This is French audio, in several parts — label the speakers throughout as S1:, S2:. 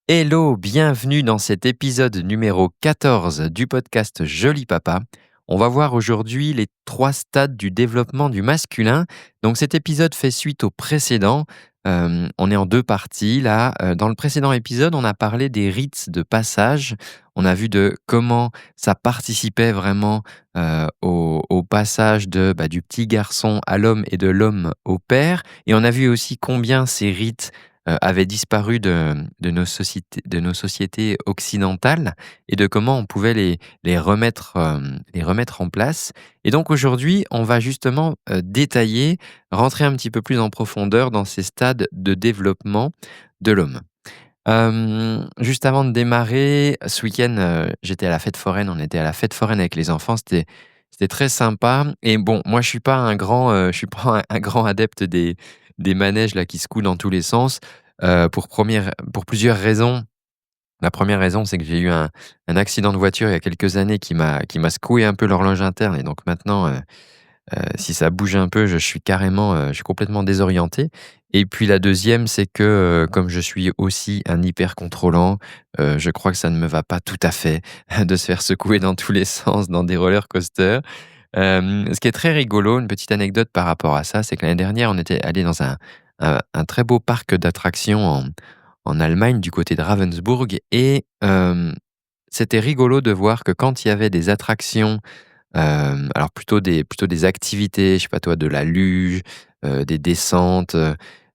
S1: Hello, bienvenue dans cet épisode numéro 14 du podcast Joli Papa. On va voir aujourd'hui les 3 stades du développement du masculin. Donc cet épisode fait suite au précédent. On est en 2 parties là. Dans le précédent épisode, on a parlé des rites de passage. On a vu de comment ça participait vraiment, au passage du petit garçon à l'homme et de l'homme au père, et on a vu aussi combien ces rites avaient disparu de nos sociétés occidentales, et de comment on pouvait les remettre en place. Et donc aujourd'hui, on va justement détailler, rentrer un petit peu plus en profondeur dans ces stades de développement de l'homme. Juste avant de démarrer, ce week-end, j'étais à la fête foraine, on était à la fête foraine avec les enfants, c'était très sympa. Et bon, moi je suis pas un grand adepte des manèges là qui secouent dans tous les sens, pour plusieurs raisons. La première raison, c'est que j'ai eu un accident de voiture il y a quelques années qui m'a secoué un peu l'horloge interne, et donc maintenant, si ça bouge un peu, je suis complètement désorienté. Et puis la deuxième, c'est que, comme je suis aussi un hyper contrôlant, je crois que ça ne me va pas tout à fait de se faire secouer dans tous les sens dans des roller coasters. Ce qui est très rigolo, une petite anecdote par rapport à ça, c'est que l'année dernière, on était allé dans un très beau parc d'attractions en Allemagne, du côté de Ravensburg. Et c'était rigolo de voir que quand il y avait des attractions, alors plutôt des activités, je sais pas toi, de la luge, des descentes,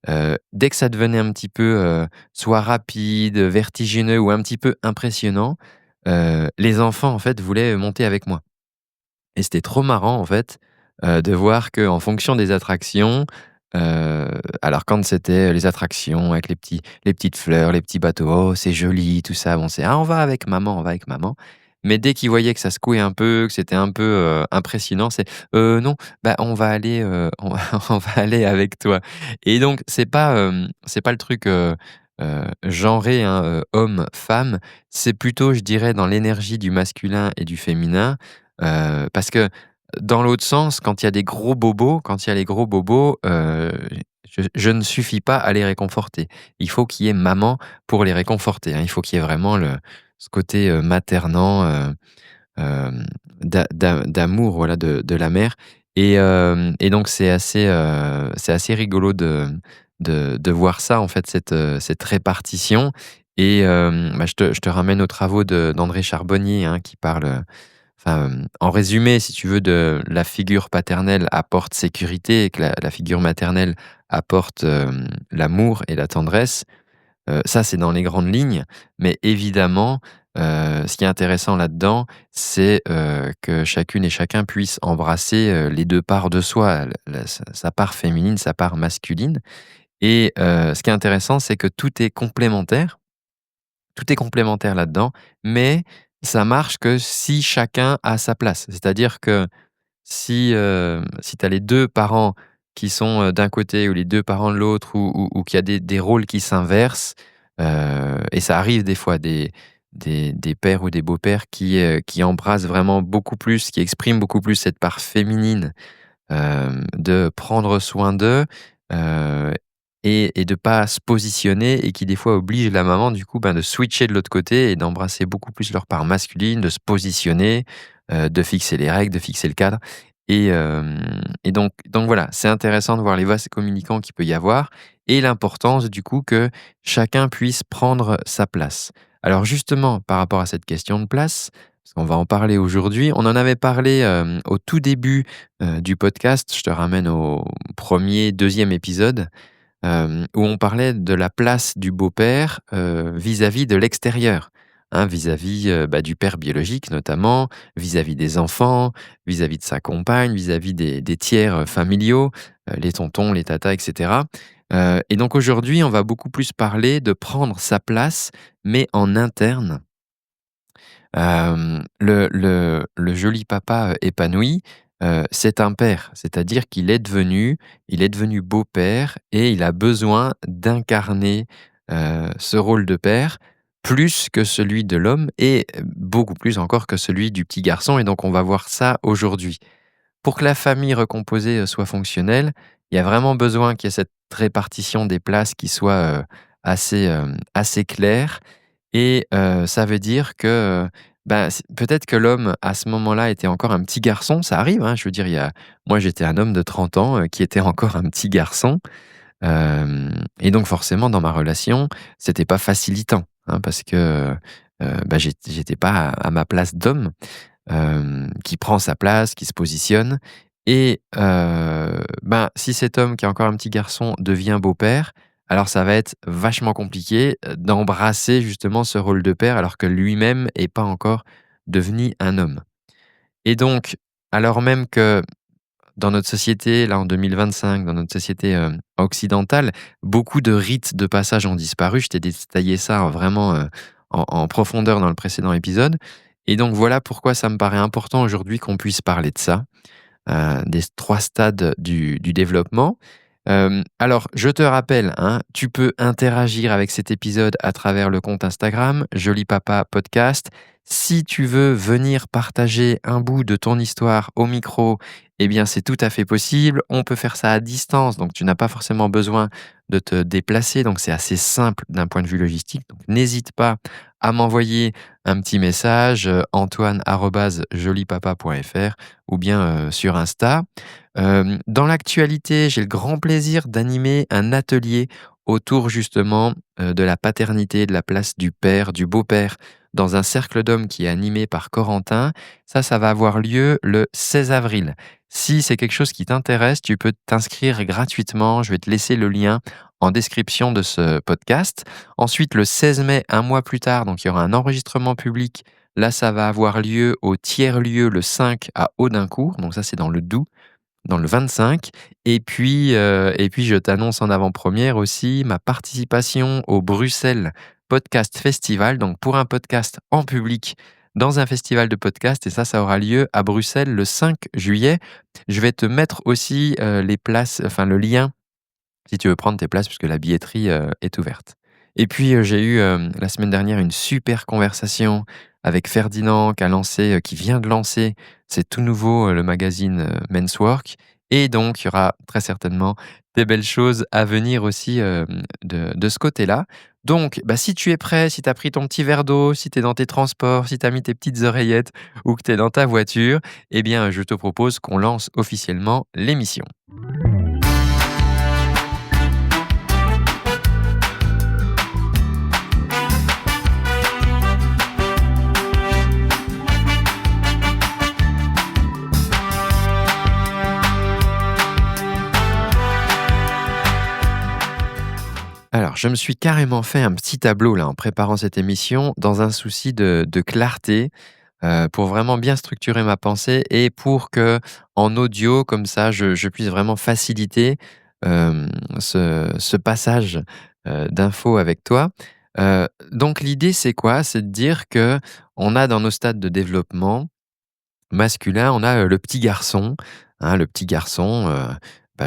S1: dès que ça devenait un petit peu, soit rapide, vertigineux ou un petit peu impressionnant, les enfants, en fait, voulaient monter avec moi. Et c'était trop marrant, en fait, de voir qu'en fonction des attractions, alors quand c'était les attractions avec les petites fleurs, les petits bateaux, «Oh, c'est joli», tout ça, bon, c'est: «Ah, on va avec maman, on va avec maman». Mais dès qu'ils voyaient que ça secouait un peu, que c'était un peu, impressionnant, c'est: Non, bah, on va aller, on va on va aller avec toi». Et donc c'est pas le truc, genré, hein, homme, femme. C'est plutôt, je dirais, dans l'énergie du masculin et du féminin. Parce que dans l'autre sens, quand il y a les gros bobos, je ne suffis pas à les réconforter. Il faut qu'il y ait maman pour les réconforter, hein. Il faut qu'il y ait vraiment ce côté, maternant, d'amour, voilà, de la mère. Et donc c'est assez rigolo de voir ça, en fait, cette répartition. Et je te ramène aux travaux d'André Charbonnier, hein, qui parle, en résumé, si tu veux, de la figure paternelle apporte sécurité, et que la figure maternelle apporte, l'amour et la tendresse. Ça, c'est dans les grandes lignes, mais évidemment, ce qui est intéressant là-dedans, c'est, que chacune et chacun puisse embrasser, les 2 parts de soi, sa part féminine, sa part masculine. Et ce qui est intéressant, c'est que tout est complémentaire là-dedans, mais ça marche que si chacun a sa place. C'est-à-dire que si tu as les 2 parents qui sont, d'un côté, ou les 2 parents de l'autre, ou qu'il y a des rôles qui s'inversent, et ça arrive des fois, des pères ou des beaux-pères qui embrassent vraiment beaucoup plus, qui expriment beaucoup plus cette part féminine, de prendre soin d'eux, heu et de pas se positionner, et qui des fois obligent la maman du coup, de switcher de l'autre côté et d'embrasser beaucoup plus leur part masculine, de se positionner, de fixer les règles, de fixer le cadre. Et donc voilà, c'est intéressant de voir les vases communicants qu'il peut y avoir, et l'importance du coup que chacun puisse prendre sa place. Alors justement, par rapport à cette question de place, parce qu'on va en parler aujourd'hui, on en avait parlé, au tout début du podcast. Je te ramène au premier, deuxième épisode, où on parlait de la place du beau-père, vis-à-vis de l'extérieur, hein, vis-à-vis, du père biologique notamment, vis-à-vis des enfants, vis-à-vis de sa compagne, vis-à-vis des tiers, familiaux, les tontons, les tatas, et cetera. Et donc aujourd'hui, on va beaucoup plus parler de prendre sa place, mais en interne. Le joli papa, épanoui, c'est un père. C'est-à-dire qu'il est devenu beau-père, et il a besoin d'incarner, ce rôle de père, plus que celui de l'homme, et beaucoup plus encore que celui du petit garçon. Et donc on va voir ça aujourd'hui. Pour que la famille recomposée, soit fonctionnelle, il y a vraiment besoin qu'il y ait cette répartition des places qui soit, assez claire. et ça veut dire que, peut-être que l'homme, à ce moment-là, était encore un petit garçon. Ça arrive, hein, je veux dire, moi, j'étais un homme de 30 ans, qui était encore un petit garçon. Et donc forcément dans ma relation, c'était pas facilitant, hein, parce que, j'étais pas à ma place d'homme, qui prend sa place, qui se positionne et si cet homme qui est encore un petit garçon devient beau-père, alors ça va être vachement compliqué, d'embrasser justement ce rôle de père alors que lui-même est pas encore devenu un homme. Et donc, alors même que dans notre société, là, en 2025, dans notre société, occidentale, beaucoup de rites de passage ont disparu. Je t'ai détaillé ça vraiment, en profondeur dans le précédent épisode et donc voilà pourquoi ça me paraît important aujourd'hui qu'on puisse parler de ça, des 3 stades du développement. Alors je te rappelle, hein, tu peux interagir avec cet épisode à travers le compte Instagram Joli Papa Podcast. Si tu veux venir partager un bout de ton histoire au micro, eh bien c'est tout à fait possible. On peut faire ça à distance, donc tu n'as pas forcément besoin de te déplacer, donc c'est assez simple d'un point de vue logistique. Donc n'hésite pas à m'envoyer un petit message, antoine@jolipapa.fr ou bien, sur Insta. Dans l'actualité, j'ai le grand plaisir d'animer un atelier autour justement, de la paternité, de la place du père, du beau-père, dans un cercle d'hommes qui est animé par Corentin. Ça va avoir lieu le 16 avril. Si c'est quelque chose qui t'intéresse, tu peux t'inscrire gratuitement. Je vais te laisser le lien en description de ce podcast. Ensuite, le 16 mai, un mois plus tard, donc il y aura un enregistrement public. Là, ça va avoir lieu au tiers-lieu le 5 à Audincourt, donc ça, c'est dans le Doubs dans le 25 et puis je t'annonce en avant-première aussi ma participation au Bruxelles Podcast Festival, donc pour un podcast en public dans un festival de podcast et ça aura lieu à Bruxelles le 5 juillet. Je vais te mettre aussi, les places enfin le lien si tu veux prendre tes places puisque la billetterie, est ouverte. Et puis, j'ai eu, la semaine dernière une super conversation avec Ferdinand qui vient de lancer, c'est tout nouveau, le magazine, Men's Work et donc il y aura très certainement des belles choses à venir aussi, de ce côté-là. Donc, si tu es prêt, si tu as pris ton petit verre d'eau, si tu es dans tes transports, si tu as mis tes petites oreillettes ou que tu es dans ta voiture, eh bien, je te propose qu'on lance officiellement l'émission. Alors, je me suis carrément fait un petit tableau là en préparant cette émission dans un souci de clarté, pour vraiment bien structurer ma pensée et pour que en audio comme ça je puisse vraiment faciliter, ce passage, d'infos avec toi. Donc l'idée c'est quoi? C'est de dire que on a dans nos stades de développement masculin, on a, le petit garçon, hein, le petit garçon,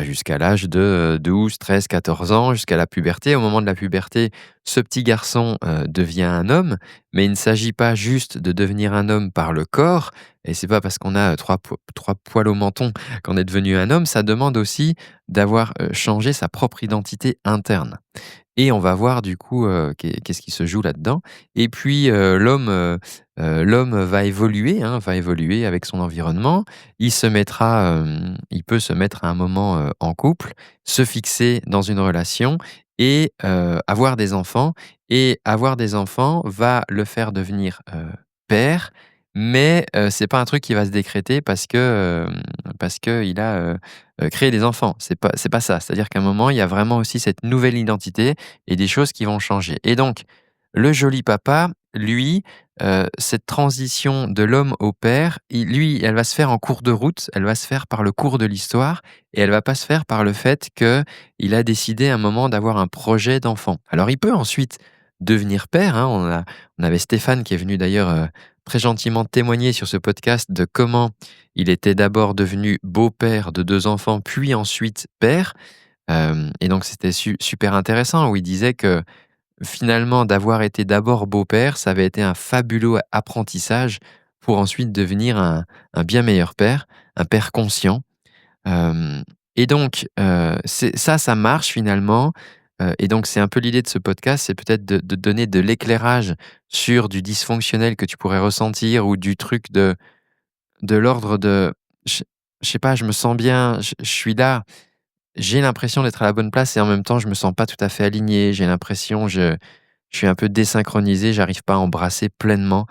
S1: jusqu'à l'âge de, 12-13-14 ans, jusqu'à la puberté. Au moment de la puberté, ce petit garçon, devient un homme, mais il ne s'agit pas juste de devenir un homme par le corps et c'est pas parce qu'on a, 3 poils au menton qu'on est devenu un homme. Ça demande aussi d'avoir, changé sa propre identité interne. Et on va voir du coup, qu'est-ce qui se joue là-dedans et puis, l'homme va évoluer, hein, va évoluer avec son environnement. Il peut se mettre à un moment, en couple, se fixer dans une relation et avoir des enfants et avoir des enfants va le faire devenir, père, mais c'est pas un truc qui va se décréter parce qu'il a, créé des enfants. C'est pas ça. C'est-à-dire qu'à un moment, il y a vraiment aussi cette nouvelle identité et des choses qui vont changer et donc le joli papa, lui, cette transition de l'homme au père, elle va se faire en cours de route, elle va se faire par le cours de l'histoire et elle va pas se faire par le fait qu'il a décidé à un moment d'avoir un projet d'enfant. Alors il peut ensuite devenir père, hein, on avait Stéphane qui est venu d'ailleurs, très gentiment témoigner sur ce podcast de comment il était d'abord devenu beau-père de 2 enfants, puis ensuite père, et donc c'était super intéressant où il disait que finalement, d'avoir été d'abord beau-père, ça avait été un fabuleux apprentissage pour ensuite devenir un bien meilleur père, un père conscient. Hem et donc, ça marche finalement, Et donc c'est un peu l'idée de ce podcast, c'est peut-être de donner de l'éclairage sur du dysfonctionnel que tu pourrais ressentir ou du truc de l'ordre de je je sais pas, je me sens bien, je suis là, j'ai l'impression d'être à la bonne place et en même temps je me sens pas tout à fait aligné. J'ai l'impression je suis un peu désynchronisé, j'arrive pas à embrasser pleinement,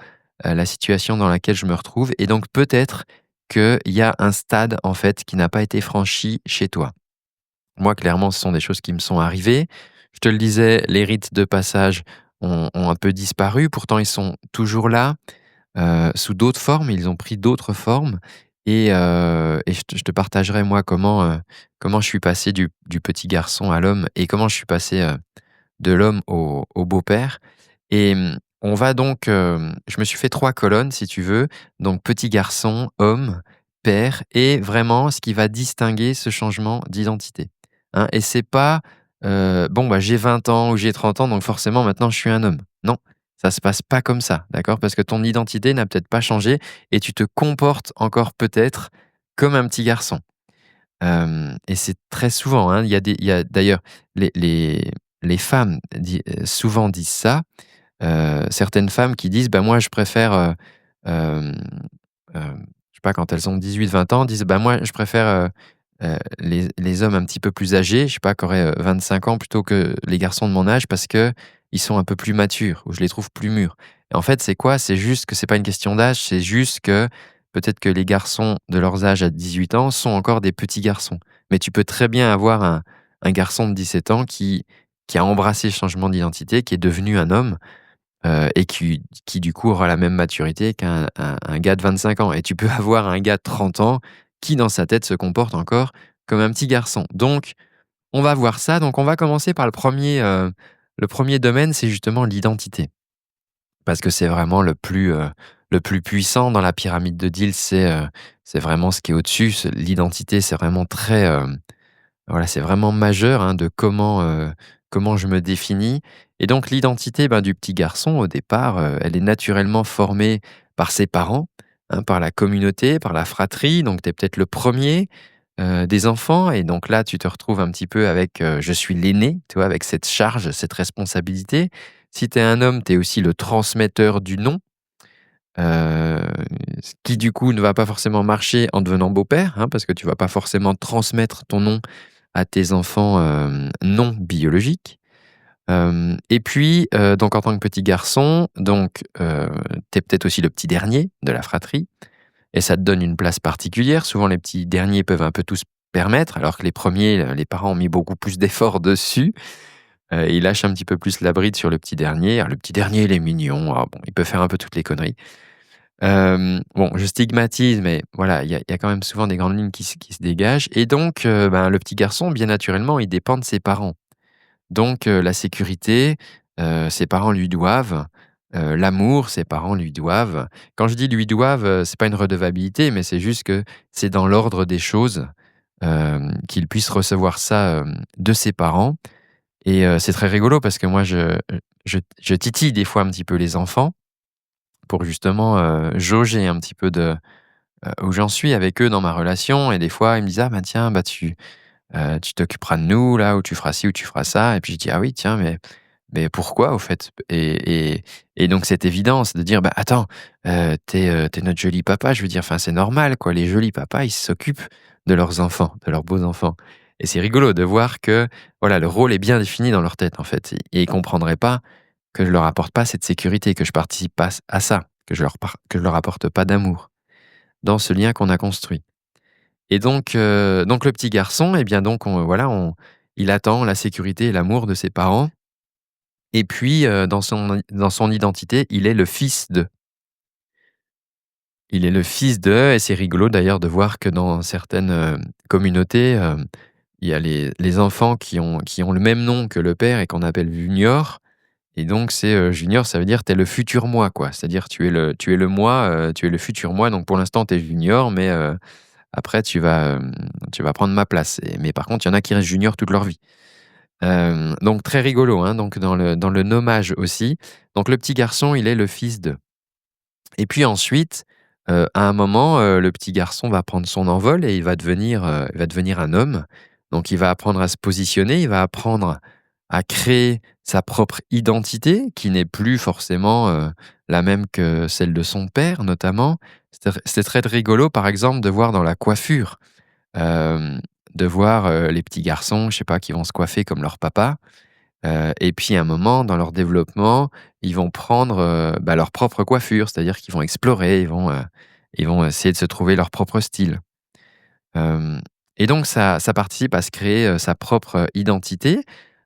S1: la situation dans laquelle je me retrouve et donc peut-être qu'il y a un stade, en fait, qui n'a pas été franchi chez toi. Moi, clairement, ce sont des choses qui me sont arrivées. Je te le disais, les rites de passage ont un peu disparu, pourtant ils sont toujours là, sous d'autres formes, ils ont pris d'autres formes et je te partagerai moi comment je suis passé du petit garçon à l'homme et comment je suis passé, de l'homme au beau-père et on va donc, je me suis fait 3 colonnes si tu veux, donc petit garçon, homme, père et vraiment ce qui va distinguer ce changement d'identité, hein et c'est pas, bon, bah, j'ai 20 ans ou j'ai 30 ans donc forcément maintenant je suis un homme. Non, ça se passe pas comme ça, d'accord? Parce que ton identité n'a peut-être pas changé et tu te comportes encore peut-être comme un petit garçon. Et c'est très souvent, hein, il y a d'ailleurs les femmes souvent disent ça, certaines femmes qui disent: «Bah, moi je préfère, hem, je sais pas, quand elles ont 18-20 ans, disent: «Bah, moi je préfère, les hommes un petit peu plus âgés, je sais pas, qui auraient, 25 ans plutôt que les garçons de mon âge parce que ils sont un peu plus matures ou je les trouve plus mûrs». Et en fait, c'est quoi? C'est juste que c'est pas une question d'âge, c'est juste que peut-être que les garçons de leurs âges à 18 ans sont encore des petits garçons. Mais tu peux très bien avoir un garçon de 17 ans qui a embrassé le changement d'identité, qui est devenu un homme et qui du coup aura la même maturité qu'un gars de 25 ans et tu peux avoir un gars de 30 ans qui dans sa tête se comporte encore comme un petit garçon. Donc on va voir ça, donc on va commencer par le 1er domaine, c'est justement l'identité. Parce que c'est vraiment le plus puissant dans la pyramide de deal, c'est vraiment ce qui est au-dessus. L'identité, c'est vraiment très, voilà, c'est vraiment majeur, hein, de comment je me définis et donc l'identité, ben, du petit garçon au départ, elle est naturellement formée par ses parents, hein, par la communauté, par la fratrie, donc tu es peut-être le premier des enfants et donc là, tu te retrouves un petit peu avec, je suis l'aîné, tu vois? Avec cette charge, cette responsabilité. Si tu es un homme, tu es aussi le transmetteur du nom, heu, ce qui du coup ne va pas forcément marcher en devenant beau-père, hein, parce que tu vas pas forcément transmettre ton nom à tes enfants, non biologiques. Et puis, donc en tant que petit garçon, donc, tu es peut-être aussi le petit dernier de la fratrie et ça te donne une place particulière. Souvent les petits derniers peuvent un peu tout se permettre, alors que les premiers, les parents ont mis beaucoup plus d'efforts dessus. Ils lâchent un petit peu plus la bride sur le petit dernier. Alors le petit dernier, il est mignon, bon, il peut faire un peu toutes les conneries. Bon, je stigmatise, mais voilà, il y a quand même souvent des grandes lignes qui se dégagent et donc, ben, le petit garçon, bien naturellement, il dépend de ses parents. Donc, la sécurité, ses parents lui doivent, l'amour, ses parents lui doivent. Quand je dis lui doivent, c'est pas une redevabilité, mais c'est juste que c'est dans l'ordre des choses, qu'il puisse recevoir ça, de ses parents et c'est très rigolo parce que moi je titille des fois un petit peu les enfants pour justement, jauger un petit peu où j'en suis avec eux dans ma relation et des fois ils me disent: «Ah bah tiens, bah tu t'occuperas de nous là, ou tu feras ci ou tu feras ça» et puis je dis: «Ah oui tiens, mais pourquoi au fait?» Et donc cette évidence de dire: «Bah attends, tu notre joli papa», je veux dire, enfin c'est normal quoi, les jolis papas, ils s'occupent de leurs enfants, de leurs beaux enfants et c'est rigolo de voir que, voilà, le rôle est bien défini dans leur tête en fait et ils comprendraient pas que je leur apporte pas cette sécurité, que je participe pas à ça, que je leur apporte pas d'amour dans ce lien qu'on a construit. Et donc le petit garçon et bien donc on il attend la sécurité et l'amour de ses parents et puis, dans son identité, il est le fils de. Il est le fils de et c'est rigolo d'ailleurs de voir que dans certaines, communautés, il y a les enfants qui ont le même nom que le père et qu'on appelle junior et donc c'est, junior, ça veut dire tu es le futur moi, quoi. C'est-à-dire tu es le moi, tu es le futur moi donc pour l'instant tu es junior mais, après tu vas prendre ma place mais par contre, il y en a qui restent juniors toute leur vie. Donc très rigolo, hein, donc dans le nommage aussi. Donc le petit garçon, il est le fils de et puis ensuite, à un moment, le petit garçon va prendre son envol et il va devenir un homme. Donc il va apprendre à se positionner, il va apprendre à créer sa propre identité qui n'est plus forcément, la même que celle de son père notamment. C'était très rigolo par exemple de voir dans la coiffure, hem, de voir, les petits garçons, je sais pas, qui vont se coiffer comme leur papa, et puis à un moment dans leur développement, ils vont prendre, leur propre coiffure. C'est-à-dire qu'ils vont explorer, ils vont essayer de se trouver leur propre style. Hem et donc ça participe à se créer, sa propre identité.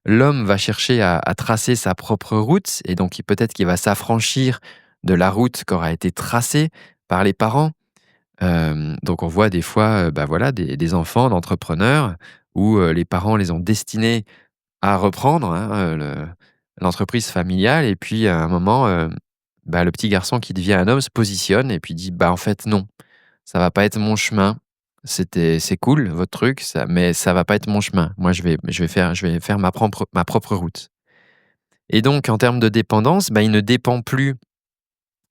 S1: L'homme va chercher à tracer sa propre route et donc peut-être qu'il va s'affranchir de la route qu'aura été tracée par les parents. Donc on voit des fois, voilà des enfants d'entrepreneurs où, les parents les ont destinés à reprendre, hein, l'entreprise familiale et puis à un moment, le petit garçon qui devient un homme se positionne et puis dit: «Bah, en fait non, ça va pas être mon chemin. C'est cool votre truc, mais ça va pas être mon chemin. Moi je vais faire ma propre route» et donc en termes de dépendance, il ne dépend plus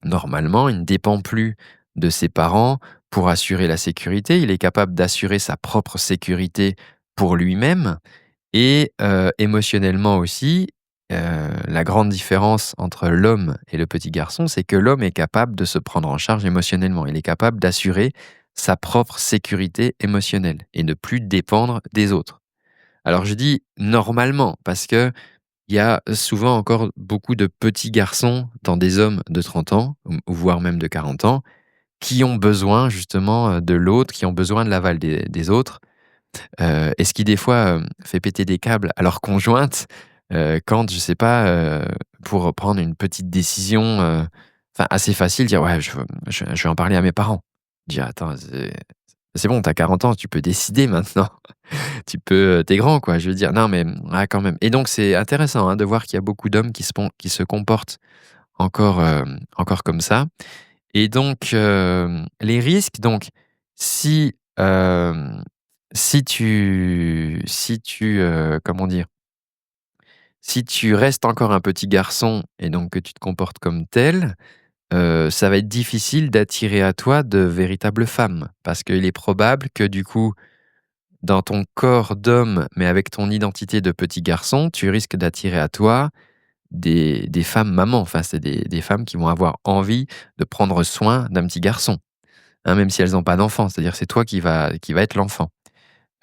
S1: normalement, il ne dépend plus de ses parents pour assurer la sécurité. Il est capable d'assurer sa propre sécurité pour lui-même et émotionnellement aussi, la grande différence entre l'homme et le petit garçon, c'est que l'homme est capable de se prendre en charge émotionnellement. Il est capable d'assurer sa propre sécurité émotionnelle et ne plus dépendre des autres. Alors je dis normalement parce que il y a souvent encore beaucoup de petits garçons dans des hommes de 30 ans, ou voire même de 40 ans, qui ont besoin justement, de l'autre, qui ont besoin de l'aval des autres. Et ce qui des fois, fait péter des câbles à leur conjointe, quand je sais pas, pour prendre une petite décision, enfin assez facile, dire: «Ouais, je vais en parler à mes parents». Dire: «Attends, c'est bon, tu as 40 ans, tu peux décider maintenant. Tu peux, tu grand quoi». Je veux dire, non mais, quand même et donc c'est intéressant, hein, de voir qu'il y a beaucoup d'hommes qui se comportent encore comme ça et donc les risques donc si, comment dire? Si tu restes encore un petit garçon et donc que tu te comportes comme tel, ça va être difficile d'attirer à toi de véritables femmes. Parce qu'il est probable que du coup, dans ton corps d'homme, mais avec ton identité de petit garçon, tu risques d'attirer à toi des femmes mamans. Enfin, c'est des femmes qui vont avoir envie de prendre soin d'un petit garçon, hein, même si elles ont pas d'enfant. C'est-à-dire c'est toi qui va être l'enfant.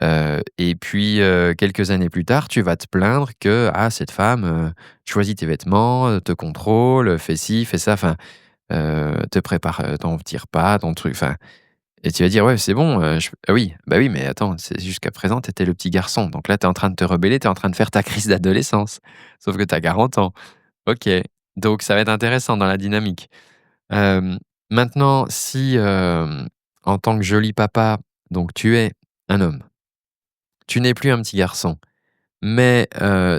S1: Et puis, quelques années plus tard, tu vas te plaindre que: «Ah cette femme, choisit tes vêtements, te contrôle, fait ci, fait ça», enfin, te prépare, ton petit repas, ton truc, enfin et tu vas dire: «Ouais, c'est bon, ah oui, bah oui, mais attends, c'est jusqu'à présent, tu étais le petit garçon, donc là, tu es en train de te rebeller, tu es en train de faire ta crise d'adolescence, sauf que tu as 40 ans». OK, donc ça va être intéressant dans la dynamique. Maintenant si, en tant que joli papa, donc tu es un homme, tu n'es plus un petit garçon, mais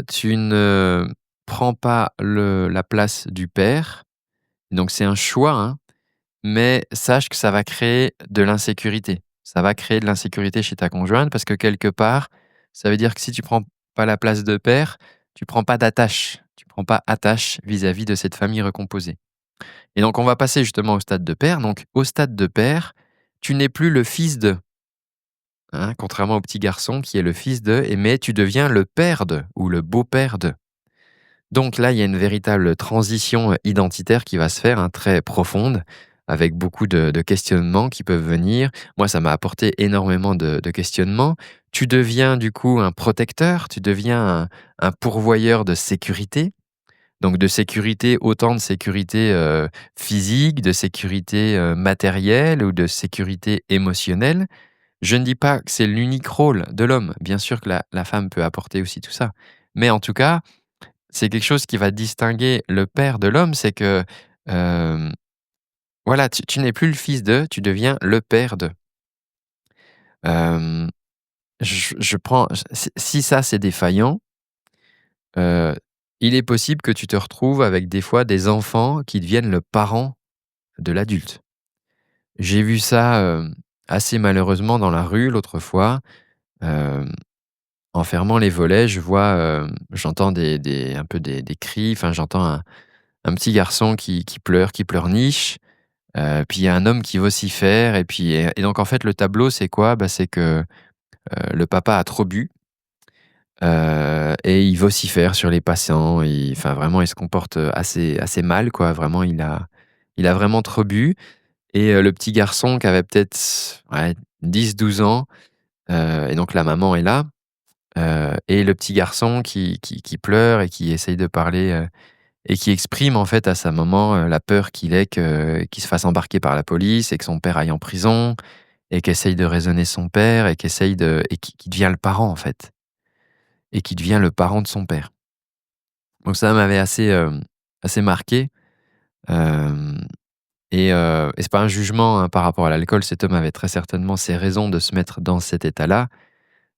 S1: tu ne prends pas la place du père, donc c'est un choix, hein, mais sache que ça va créer de l'insécurité. Ça va créer de l'insécurité chez ta conjointe parce que quelque part, ça veut dire que si tu prends pas la place de père, tu prends pas d'attache. Tu prends pas attache vis-à-vis de cette famille recomposée. Et donc on va passer justement au stade de père. Donc au stade de père, tu n'es plus le fils de, hein, contrairement au petit garçon qui est le fils de, mais tu deviens le père de ou le beau-père de. Donc là, il y a une véritable transition, identitaire qui va se faire, hein, très profonde, avec beaucoup de questionnements qui peuvent venir. Moi, ça m'a apporté énormément de questionnements. Tu deviens du coup un protecteur, tu deviens un pourvoyeur de sécurité. Donc de sécurité, autant de sécurité, physique, de sécurité, matérielle ou de sécurité émotionnelle. Je ne dis pas que c'est l'unique rôle de l'homme. Bien sûr que la femme peut apporter aussi tout ça. Mais en tout cas, c'est quelque chose qui va distinguer le père de l'homme, c'est que, hem, voilà, tu n'es plus le fils de, tu deviens le père de. Hem, je prends si ça c'est défaillant, heu, il est possible que tu te retrouves avec des fois des enfants qui deviennent le parent de l'adulte. J'ai vu ça, assez malheureusement dans la rue l'autre fois, hem, en fermant les volets, je vois, j'entends des un peu des cris, enfin j'entends un petit garçon qui pleurniche. Puis il y a un homme qui vocifère et puis et donc en fait le tableau c'est quoi? Bah, c'est que, le papa a trop bu, et il vocifère sur les passants. Enfin, vraiment, il se comporte assez mal, quoi. Vraiment, il a vraiment trop bu. Et le petit garçon qui avait peut-être 10-12 ans, et donc la maman est là, et le petit garçon qui pleure et qui essaye de parler, et qui exprime en fait à sa maman la peur qu'il se fasse embarquer par la police et que son père aille en prison, et qui essaye de raisonner son père et qui devient le parent en fait, et qui devient le parent de son père. Donc ça m'avait assez marqué. hem et c'est pas un jugement, hein, par rapport à l'alcool. Cet homme avait très certainement ses raisons de se mettre dans cet état-là,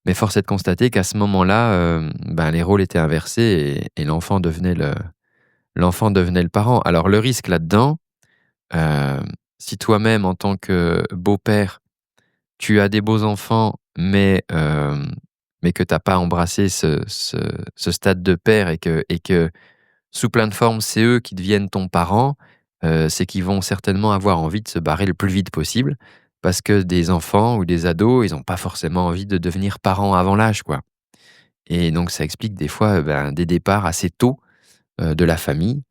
S1: mais force est de constater qu'à ce moment-là, les rôles étaient inversés, et l'enfant devenait le parent. Alors le risque là-dedans, si toi-même en tant que beau-père, tu as des beaux enfants, mais que tu as pas embrassé ce stade de père, et que sous plein de formes, c'est eux qui deviennent ton parent, c'est qu'ils vont certainement avoir envie de se barrer le plus vite possible, parce que des enfants ou des ados, ils ont pas forcément envie de devenir parents avant l'âge, quoi. Et donc ça explique des fois, des départs assez tôt, de la famille,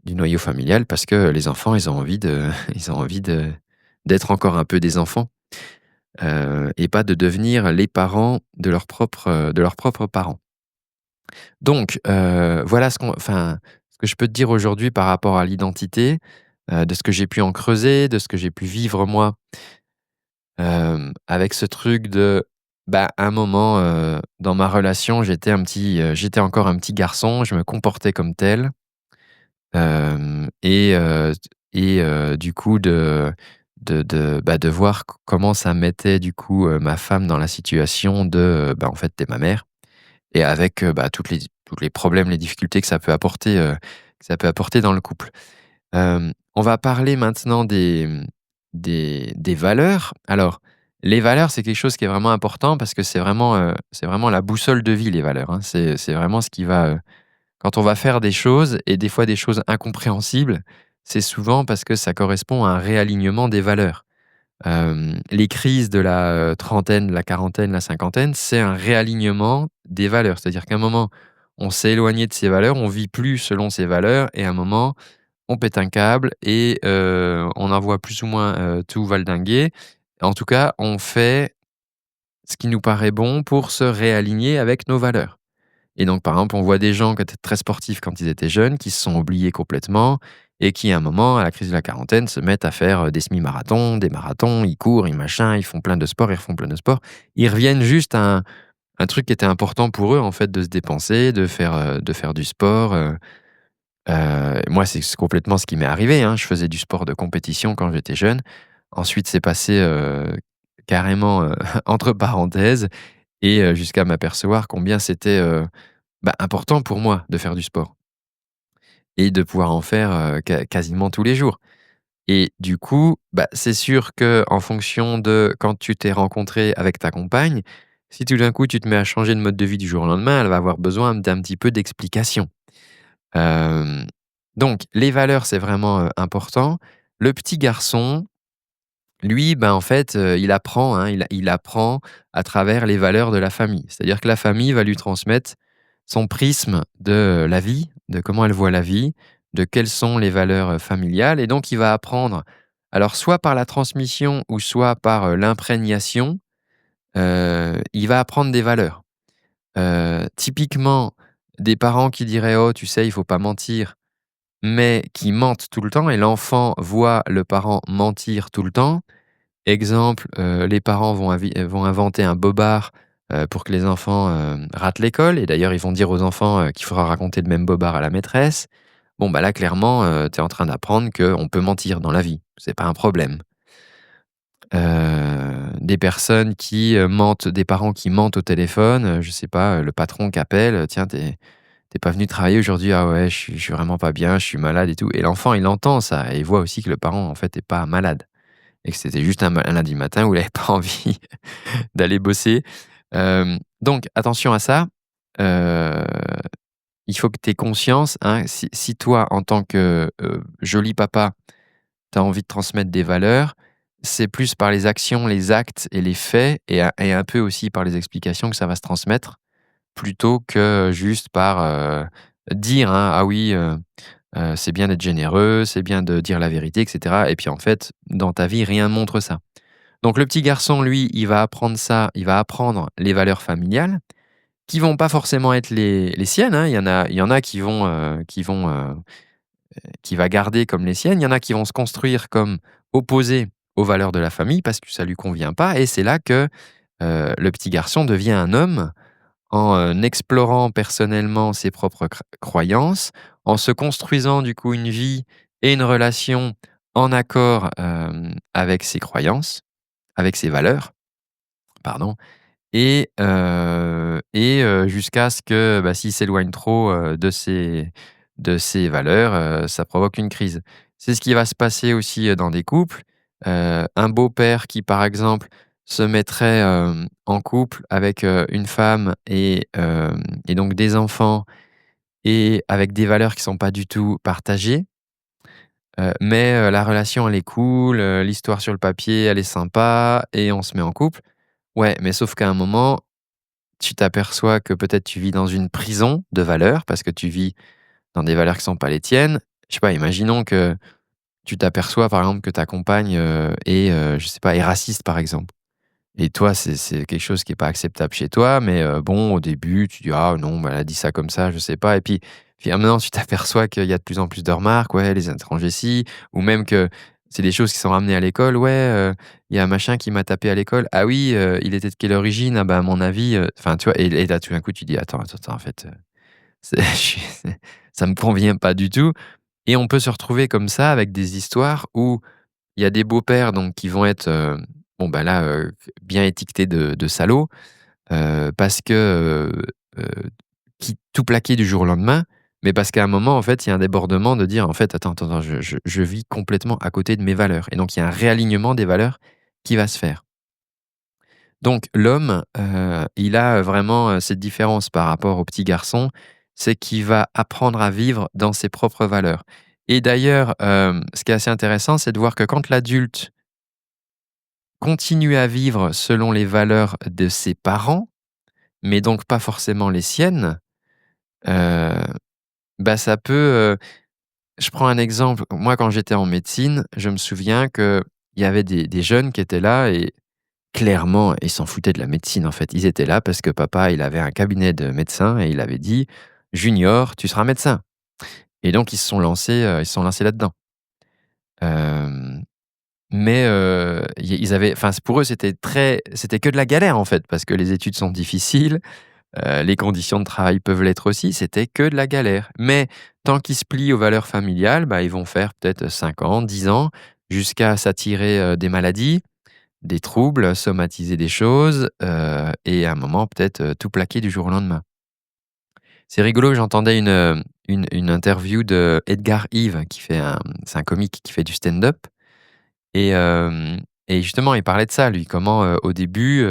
S1: du noyau familial, parce que les enfants, ils ont envie de ils ont envie d'être encore un peu des enfants, et pas de devenir les parents de leurs propres parents. Donc, voilà ce que je peux te dire aujourd'hui par rapport à l'identité, de ce que j'ai pu en creuser, de ce que j'ai pu vivre moi, avec ce truc de, un moment, dans ma relation, j'étais encore un petit garçon, je me comportais comme tel, hem du coup de voir comment ça mettait du coup, ma femme dans la situation de, en fait, tu ma mère. Et avec, toutes les problèmes, les difficultés que ça peut apporter dans le couple. On va parler maintenant des valeurs. Alors, les valeurs, c'est quelque chose qui est vraiment important parce que c'est vraiment la boussole de vie, les valeurs, hein. C'est vraiment ce qui va, quand on va faire des choses, et des fois des choses incompréhensibles, c'est souvent parce que ça correspond à un réalignement des valeurs. Les crises de la, trentaine, la quarantaine, la cinquantaine, c'est un réalignement des valeurs. C'est-à-dire qu'à un moment, on s'est éloigné de ses valeurs, on vit plus selon ses valeurs, et à un moment, on pète un câble, et on envoie plus ou moins, tout valdinguer. En tout cas, on fait ce qui nous paraît bon pour se réaligner avec nos valeurs. Et donc, par exemple, on voit des gens qui étaient très sportifs quand ils étaient jeunes, qui se sont oubliés complètement, et qui, à un moment, à la crise de la quarantaine, se mettent à faire des semi-marathons, des marathons, ils courent, ils font plein de sport, ils refont plein de sport. Ils reviennent juste à un truc qui était important pour eux, en fait, de se dépenser, de faire du sport. Moi, c'est complètement ce qui m'est arrivé, hein. Je faisais du sport de compétition quand j'étais jeune. Ensuite, c'est passé carrément entre parenthèses, et jusqu'à m'apercevoir combien c'était important pour moi de faire du sport, et de pouvoir en faire quasiment tous les jours. Et du coup, c'est sûr que en fonction de quand tu t'es rencontré avec ta compagne, si tout d'un coup tu te mets à changer de mode de vie du jour au lendemain, elle va avoir besoin d'un petit peu d'explication. Hem, donc les valeurs, c'est vraiment important. Le petit garçon, lui, en fait, il apprend, hein, il apprend à travers les valeurs de la famille. C'est-à-dire que la famille va lui transmettre son prisme de la vie, de comment elle voit la vie, de quelles sont les valeurs, familiales, et donc il va apprendre, alors soit par la transmission ou soit par, l'imprégnation, il va apprendre des valeurs. Typiquement, des parents qui diraient: «Oh, tu sais, il faut pas mentir», mais qui mentent tout le temps, et l'enfant voit le parent mentir tout le temps. Exemple, les parents vont inventer un bobard, pour que les enfants, ratent l'école, et d'ailleurs ils vont dire aux enfants, qu'il faudra raconter le même bobard à la maîtresse. Bon, là clairement, tu es en train d'apprendre qu'on peut mentir dans la vie, c'est pas un problème. Des personnes des parents qui mentent au téléphone, je sais pas, le patron qui appelle: «Tiens, t'es pas venu travailler aujourd'hui?» «Ah ouais, je suis vraiment pas bien, je suis malade et tout», et l'enfant il entend ça, et il voit aussi que le parent en fait est pas malade, et que c'était juste un lundi matin où il avait pas envie d'aller bosser. Donc attention à ça. Heu, il faut que tu aies conscience, hein, si toi, en tant que, joli papa, tu as envie de transmettre des valeurs, c'est plus par les actions, les actes et les faits, et un peu aussi par les explications que ça va se transmettre. plutôt que juste par, dire, hein: «Ah oui, c'est bien d'être généreux, c'est bien de dire la vérité» et cetera et puis, en fait, dans ta vie, rien ne montre ça. Donc le petit garçon, lui, il va apprendre ça, il va apprendre les valeurs familiales qui vont pas forcément être les siennes, hein. Il y en a qui va garder comme les siennes. Il y en a qui vont se construire comme opposés aux valeurs de la famille parce que ça lui convient pas et c'est là que, le petit garçon devient un homme en, explorant personnellement ses propres croyances, en se construisant du coup une vie et une relation en accord, avec ses croyances, avec ses valeurs, pardon jusqu'à ce que, bah, s'il s'éloigne trop, de ses valeurs, ça provoque une crise. C'est ce qui va se passer aussi, dans des couples. Un beau-père qui, par exemple, se mettrait, en couple avec, une femme et donc des enfants et avec des valeurs qui sont pas du tout partagées, mais la relation elle est cool, l'histoire sur le papier elle est sympa et on se met en couple. Ouais, mais sauf qu'à un moment tu t'aperçois que peut-être tu vis dans une prison de valeurs parce que tu vis dans des valeurs qui sont pas les tiennes. Je sais pas, imaginons que tu t'aperçois par exemple que ta compagne, je sais pas, est raciste par exemple et toi c'est quelque chose qui est pas acceptable chez toi mais bon au début tu dis: «Ah non, bah, elle a dit ça comme ça, je sais pas» et puis finalement tu t'aperçois qu'il y a de plus en plus de remarques: «Ouais, les étrangers ci» ou même que c'est des choses qui sont ramenées à l'école: «Ouais, il y a un machin qui m'a tapé à l'école. Ah oui, il était de quelle origine? Ah bah, à mon avis, enfin tu vois? Et là tout d'un coup tu dis: «Attends, attends, attends en fait, c'est je suis ça me convient pas du tout» et on peut se retrouver comme ça avec des histoires où il y a des beaux-pères donc qui vont être, bon bah là, bien étiquetés de salauds, parce que, qui tout plaquer du jour au lendemain, mais parce qu'à un moment, en fait, il y a un débordement de dire: «En fait, attends, attends, attends, je vis complètement à côté de mes valeurs» et donc il y a un réalignement des valeurs qui va se faire. Donc l'homme, il a vraiment, cette différence par rapport au petit garçon, c'est qu'il va apprendre à vivre dans ses propres valeurs et d'ailleurs, ce qui est assez intéressant, c'est de voir que quand l'adulte continue à vivre selon les valeurs de ses parents, mais donc pas forcément les siennes, heu, bah, ça peut, je prends un exemple. Moi, quand j'étais en médecine, je me souviens qu'il y avait des jeunes qui étaient là et clairement, ils s'en foutaient de la médecine, en fait. Ils étaient là parce que papa, il avait un cabinet de médecin et il avait dit: «Junior, tu seras médecin» et donc ils se sont lancés là-dedans. Hem, mais ils avaient enfin, pour eux, c'était que de la galère, en fait, parce que les études sont difficiles. Les conditions de travail peuvent l'être aussi, c'était que de la galère. Mais tant qu'ils se plient aux valeurs familiales, bah, ils vont faire peut-être 5 ans, 10 ans, jusqu'à s'attirer, des maladies, des troubles, somatiser des choses, et à un moment peut-être, tout plaquer du jour au lendemain. C'est rigolo, j'entendais une interview de Edgar Yves qui fait c'est un comique qui fait du stand-up et justement, il parlait de ça, lui, comment, au début,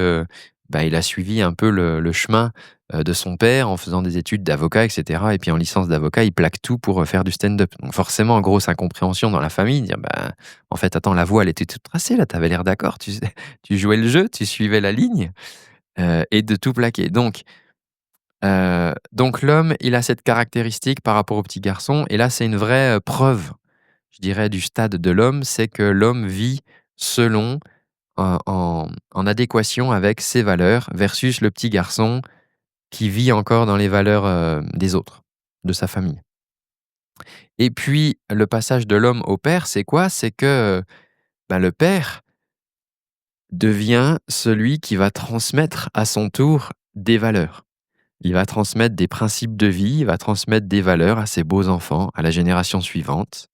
S1: bah, il a suivi un peu le chemin, de son père en faisant des études d'avocat et cetera et puis en licence d'avocat, il plaque tout pour, faire du stand-up. Donc forcément, grosse incompréhension dans la famille, dire: «Bah, en fait, attends, la voie, elle était toute tracée là, tu avais l'air d'accord, tu jouais le jeu, tu suivais la ligne», et de tout plaquer. Donc l'homme, il a cette caractéristique par rapport au petit garçon et là, c'est une vraie, preuve, je dirais, du stade de l'homme, c'est que l'homme vit selon en adéquation avec ses valeurs versus le petit garçon qui vit encore dans les valeurs, des autres, de sa famille. Et puis le passage de l'homme au père, c'est quoi? C'est que, bah, le père devient celui qui va transmettre à son tour des valeurs. Il va transmettre des principes de vie, il va transmettre des valeurs à ses beaux enfants, à la génération suivante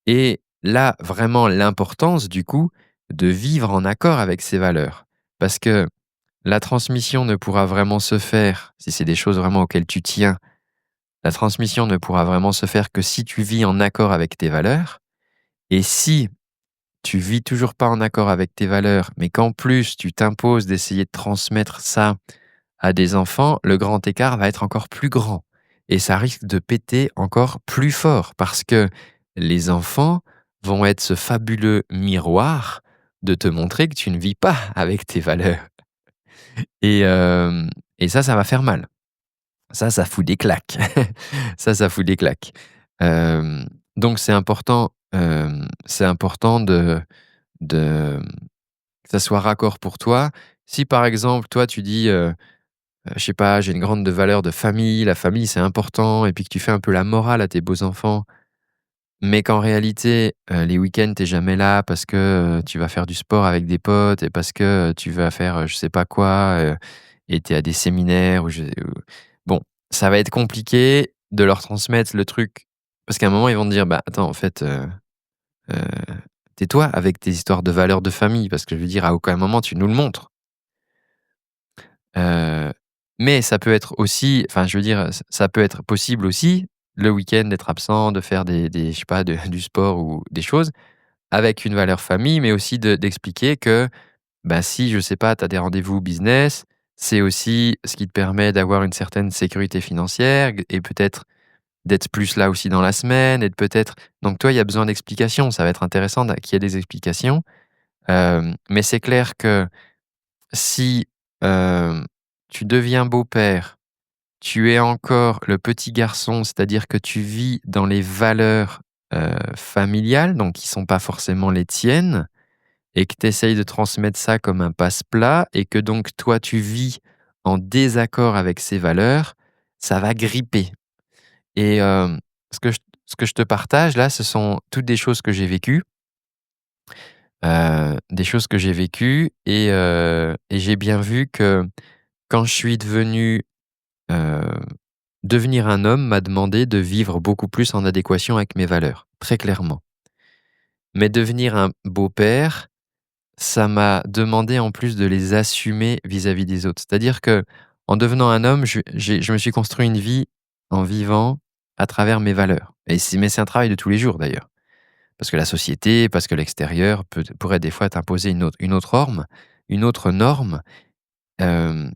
S1: et là, vraiment l'importance du coup de vivre en accord avec ces valeurs. Parce que la transmission ne pourra vraiment se faire, si c'est des choses vraiment auxquelles tu tiens, la transmission ne pourra vraiment se faire que si tu vis en accord avec tes valeurs. Et si tu vis toujours pas en accord avec tes valeurs, mais qu'en plus tu t'imposes d'essayer de transmettre ça à des enfants, le grand écart va être encore plus grand. Et ça risque de péter encore plus fort parce que les enfants vont être ce fabuleux miroir de te montrer que tu ne vis pas avec tes valeurs. et hem et ça va faire mal. Ça fout des claques. Ça fout des claques. Donc c'est important de que ça soit raccord pour toi. Si par exemple, toi, tu dis, je sais pas: «J'ai une grande valeur de famille, la famille, c'est important» et puis que tu fais un peu la morale à tes beaux-enfants, mais qu'en réalité, les week-ends, tu jamais là parce que, tu vas faire du sport avec des potes et parce que, tu vas faire, je sais pas quoi, et tu es à des séminaires ou bon, ça va être compliqué de leur transmettre le truc parce qu'à un moment, ils vont te dire: «Bah, attends, en fait, heu, tais-toi avec tes histoires de valeurs de famille» parce que je veux dire, à aucun moment tu nous le montres. Heu, mais ça peut être aussi enfin, je veux dire, ça peut être possible aussi, le week-end, d'être absent, de faire des je sais pas, de du sport ou des choses avec une valeur famille, mais aussi d'expliquer que, bah, si, je sais pas, tu as des rendez-vous business, c'est aussi ce qui te permet d'avoir une certaine sécurité financière et peut-être d'être plus là aussi dans la semaine et de peut-être donc toi, il y a besoin d'explications. Ça va être intéressant qu'il y ait des explications, mais c'est clair que si, hem, tu deviens beau-père, tu es encore le petit garçon, c'est-à-dire que tu vis dans les valeurs, familiales, donc qui sont pas forcément les tiennes et que tu essayes de transmettre ça comme un passe-plat et que donc toi, tu vis en désaccord avec ces valeurs, ça va gripper et ce que je te partage là, ce sont toutes des choses que j'ai vécues, des choses que j'ai vécues et j'ai bien vu que quand je suis devenu, heu devenir un homme m'a demandé de vivre beaucoup plus en adéquation avec mes valeurs, très clairement. Mais devenir un beau-père, ça m'a demandé en plus de les assumer vis-à-vis des autres. C'est-à-dire que en devenant un homme, je me suis construit une vie en vivant à travers mes valeurs. Mais c'est un travail de tous les jours d'ailleurs. Parce que la société, parce que l'extérieur pourrait des fois t'imposer une autre norme. euh,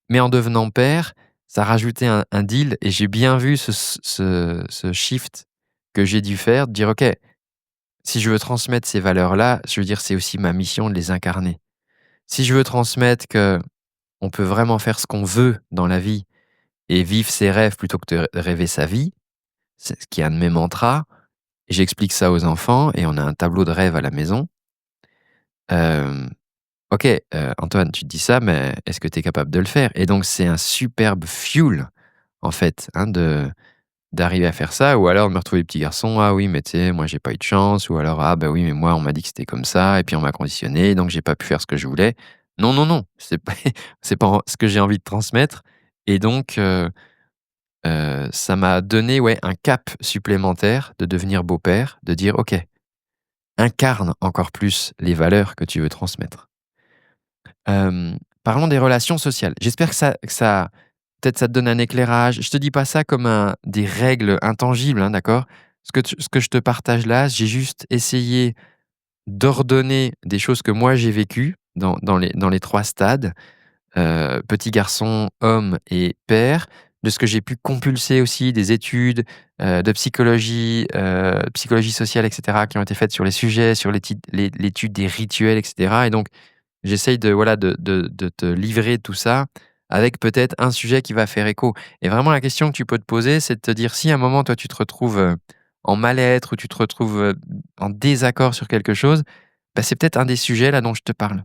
S1: mais en devenant père, ça rajoutait un deal et j'ai bien vu ce shift que j'ai dû faire, de dire: «OK, si je veux transmettre ces valeurs-là, je veux dire, c'est aussi ma mission de les incarner. Si je veux transmettre qu'on peut vraiment faire ce qu'on veut dans la vie et vivre ses rêves plutôt que de rêver sa vie», c'est ce qui est un de mes mantras. J'explique ça aux enfants et on a un tableau de rêve à la maison. Hem, «OK, Antoine, tu te dis ça, mais est-ce que tu es capable de le faire?» Et donc c'est un superbe fuel, en fait, hein, de d'arriver à faire ça ou alors de me retrouver petit garçon: «Ah oui, mais tu sais, moi j'ai pas eu de chance» ou alors: «Ah bah oui, mais moi on m'a dit que c'était comme ça et puis on m'a conditionné donc j'ai pas pu faire ce que je voulais». Non, non, non, c'est pas c'est pas ce que j'ai envie de transmettre et donc ça m'a donné, ouais, un cap supplémentaire de devenir beau-père, de dire: «OK, incarne encore plus les valeurs que tu veux transmettre». Parlons des relations sociales. J'espère que ça peut-être ça te donne un éclairage. Je te dis pas ça comme des règles intangibles, hein, d'accord? Ce que je te partage là, j'ai juste essayé d'ordonner des choses que moi j'ai vécues dans les 3 stades, petit garçon, homme et père, de ce que j'ai pu compulser aussi, des études, de psychologie sociale et cetera, qui ont été faites sur les sujets, sur l'étude des rituels et cetera et donc j'essaye de voilà, de te livrer tout ça avec peut-être un sujet qui va faire écho et vraiment la question que tu peux te poser, c'est de te dire si à un moment, toi, tu te retrouves, en mal-être ou tu te retrouves, en désaccord sur quelque chose, bah, c'est peut-être un des sujets là dont je te parle.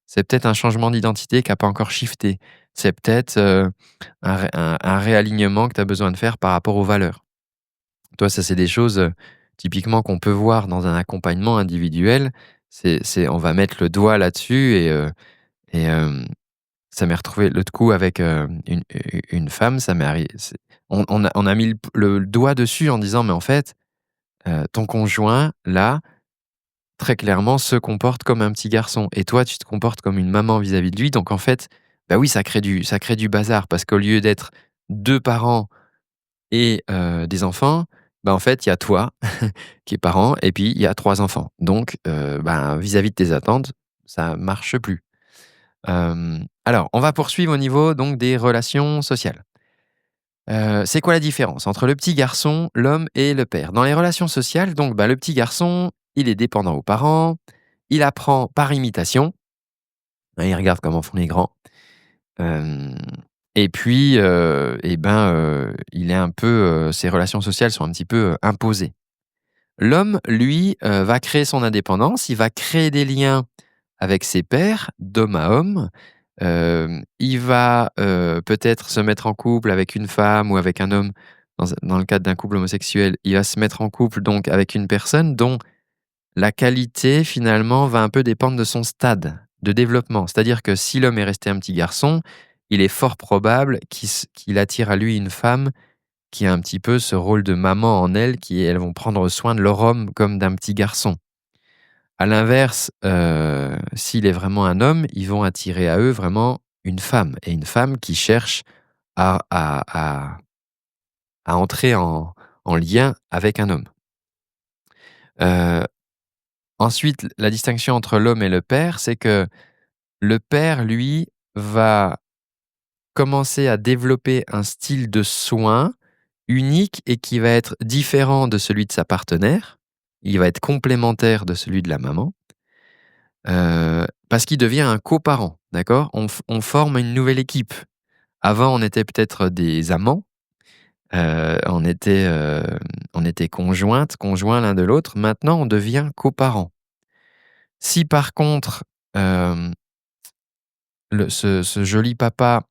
S1: C'est peut-être un changement d'identité qui a pas encore shifté. C'est peut-être, un réalignement que tu as besoin de faire par rapport aux valeurs. Toi, ça, c'est des choses, typiquement qu'on peut voir dans un accompagnement individuel. C'est on va mettre le doigt là-dessus et ça m'est retrouvé l'autre coup avec, une femme, ça m'est arri c'est on a mis le doigt dessus en disant: «Mais en fait, ton conjoint, là, très clairement, se comporte comme un petit garçon et toi, tu te comportes comme une maman vis-à-vis de lui». Donc en fait, bah, oui, ça crée du bazar parce qu'au lieu d'être 2 parents et des enfants, bah, en fait, il y a toi qui es parent et puis il y a 3 enfants. Donc ben, vis-à-vis de tes attentes, ça marche plus. Alors, on va poursuivre au niveau donc des relations sociales. C'est quoi la différence entre le petit garçon, l'homme et le père? Dans les relations sociales, donc, bah, le petit garçon, il est dépendant aux parents, il apprend par imitation, hein, il regarde comment font les grands Hem et puis, il est un peu, ses relations sociales sont un petit peu, imposées. L'homme, lui, va créer son indépendance, il va créer des liens avec ses pairs, d'homme à homme. Il va, peut-être se mettre en couple avec une femme ou avec un homme dans le cadre d'un couple homosexuel. Il va se mettre en couple donc avec une personne dont la qualité finalement va un peu dépendre de son stade de développement. C'est-à-dire que si l'homme est resté un petit garçon, il est fort probable qu'il attire à lui une femme qui a un petit peu ce rôle de maman en elle, qui elles vont prendre soin de leur homme comme d'un petit garçon. À l'inverse, s'il est vraiment un homme, ils vont attirer à eux vraiment une femme et une femme qui cherche à à à à entrer en lien avec un homme. Heu, Ensuite, la distinction entre l'homme et le père, c'est que le père, lui, va commencer à développer un style de soin unique et qui va être différent de celui de sa partenaire. Il va être complémentaire de celui de la maman, parce qu'il devient un coparent, d'accord? On forme une nouvelle équipe. Avant, on était peut-être des amants, heu, on était, hem, on était conjoints l'un de l'autre. Maintenant, on devient coparents. Si par contre, hem, ce joli papa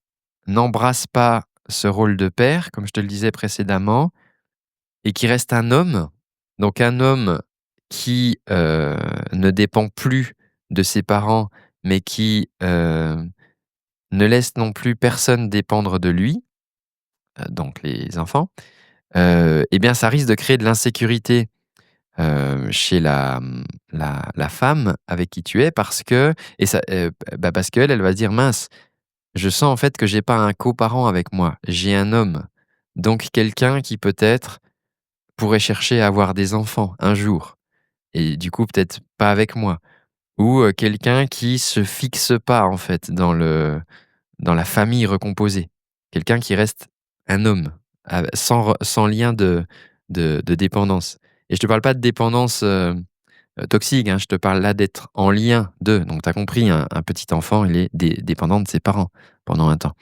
S1: n'embrasse pas ce rôle de père, comme je te le disais précédemment, et qui reste un homme, donc un homme qui, ne dépend plus de ses parents, mais qui, ne laisse non plus personne dépendre de lui, donc les enfants, et bien ça risque de créer de l'insécurité, chez la femme avec qui tu es parce que et ça, parce qu'elle, elle va se dire: «Mince, je sens en fait que j'ai pas un coparent avec moi, j'ai un homme». Donc quelqu'un qui peut-être pourrait chercher à avoir des enfants un jour et du coup peut-être pas avec moi ou, quelqu'un qui se fixe pas en fait dans la famille recomposée. Quelqu'un qui reste un homme, sans lien de dépendance et je te parle pas de dépendance, toxique, hein, je te parle là d'être en lien donc tu as compris, un petit enfant, il est dépendant de ses parents pendant un temps.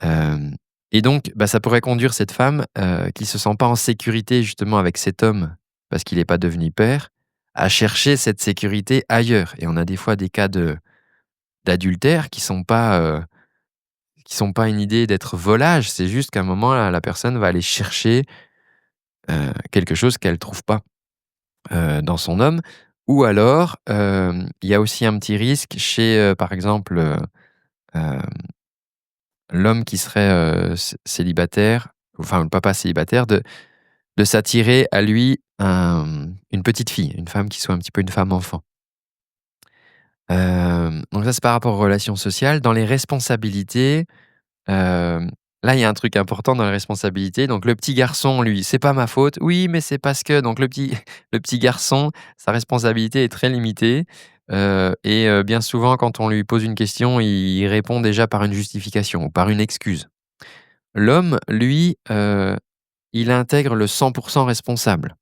S1: Hem et donc ça pourrait conduire cette femme, qui se sent pas en sécurité justement avec cet homme, parce qu'il est pas devenu père, à chercher cette sécurité ailleurs et on a des fois des cas d'adultère qui sont pas une idée d'être volage, c'est juste qu'à un moment, la personne va aller chercher, quelque chose qu'elle trouve pas, dans son homme ou alors, il y a aussi un petit risque chez, par exemple, hem, l'homme qui serait, célibataire, enfin le papa célibataire, de s'attirer à lui une petite fille, une femme qui soit un petit peu une femme enfant. Donc ça, c'est par rapport aux relations sociales. Dans les responsabilités, Hem, là, il y a un truc important dans les responsabilités. Donc le petit garçon, lui: «C'est pas ma faute». «Oui, mais c'est parce que», donc le petit le petit garçon, sa responsabilité est très limitée, bien souvent, quand on lui pose une question, il répond déjà par une justification ou par une excuse. L'homme, lui, il intègre le 100 responsable,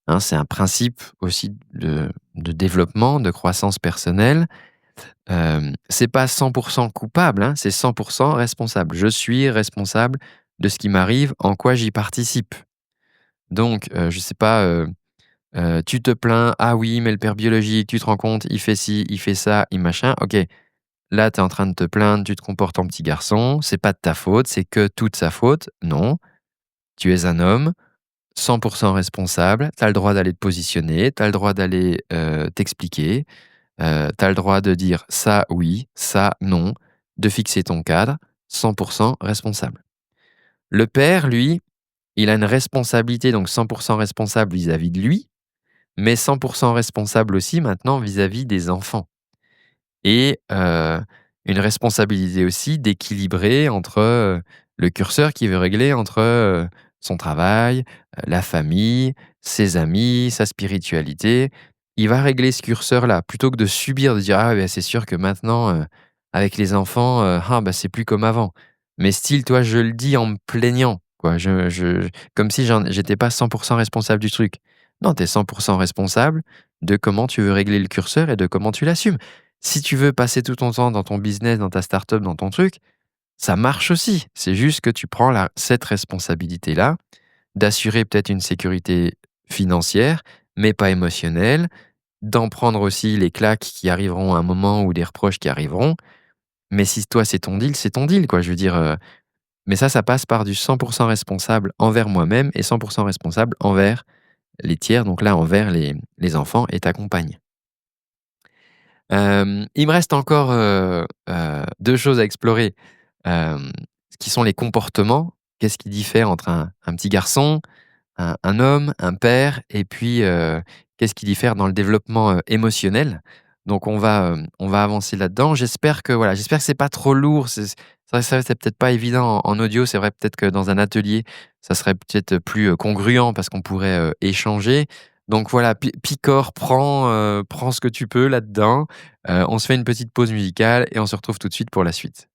S1: hein. C'est un principe aussi de développement, de croissance personnelle. C'est pas 100 coupable, hein, c'est 100 responsable. Je suis responsable de ce qui m'arrive, en quoi j'y participe. Donc, je sais pas, tu te plains: «Ah oui, mais le père biologique, tu te rends compte, il fait ci, il fait ça, il machin». OK, là, tu es en train de te plaindre, tu te comportes en petit garçon, c'est pas de ta faute, c'est que toute sa faute. Non, tu es un homme, 100 responsable, tu as le droit d'aller te positionner, tu as le droit d'aller, t'expliquer. Tu as le droit de dire ça oui, ça non, de fixer ton cadre, 100 responsable. Le père, lui, il a une responsabilité, donc 100 responsable vis-à-vis de lui, mais 100 responsable aussi maintenant vis-à-vis des enfants et une responsabilité aussi d'équilibrer entre, le curseur qu'il veut régler entre, son travail, la famille, ses amis, sa spiritualité. Il va régler ce curseur-là plutôt que de subir, de dire: «Ah ouais, c'est sûr que maintenant, avec les enfants, c'est plus comme avant». Mais style, toi, je le dis en me plaignant, quoi. Comme si j'étais pas 100 responsable du truc. Non, tu es 100 responsable de comment tu veux régler le curseur et de comment tu l'assumes. Si tu veux passer tout ton temps dans ton business, dans ta startup, dans ton truc, ça marche aussi. C'est juste que tu prends cette responsabilité-là d'assurer peut-être une sécurité financière, mais pas émotionnelle, d'en prendre aussi les claques qui arriveront à un moment ou des reproches qui arriveront. Mais si toi, c'est ton deal, quoi. Je veux dire, mais ça passe par du 100% responsable envers moi-même et 100% responsable envers les tiers, donc là, envers les enfants et ta compagne. Il me reste encore 2 choses à explorer, ce qui sont les comportements. Qu'est-ce qui diffère entre un petit garçon, un homme, un père et puis, qu'est-ce qui diffère dans le développement, émotionnel? Donc on va avancer là-dedans. J'espère que c'est pas trop lourd. C'est peut-être pas évident en audio. C'est vrai peut-être que dans un atelier, ça serait peut-être plus, congruent parce qu'on pourrait, échanger. Donc voilà, picore, prends ce que tu peux là-dedans. On se fait une petite pause musicale et on se retrouve tout de suite pour la suite.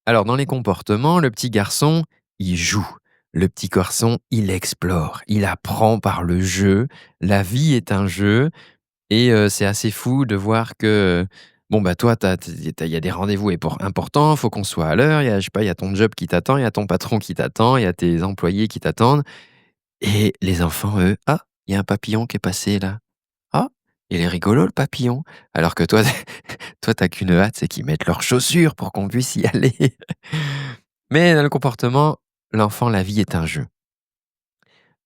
S1: Alors, dans les comportements, le petit garçon, il joue. Le petit garçon, il explore. Il apprend par le jeu. La vie est un jeu. Et c'est assez fou de voir que, bon, bah, toi, il y a des rendez-vous importants, il faut qu'on soit à l'heure. Il y a, je sais pas, il y a ton job qui t'attend, il y a ton patron qui t'attend, il y a tes employés qui t'attendent. Et les enfants, eux, ah, il y a un papillon qui est passé là. Ah, il est rigolo le papillon. Alors que toi, toi, t'as qu'une hâte, c'est qu'ils mettent leurs chaussures pour qu'on puisse y aller. Mais dans le comportement, l'enfant, la vie est un jeu.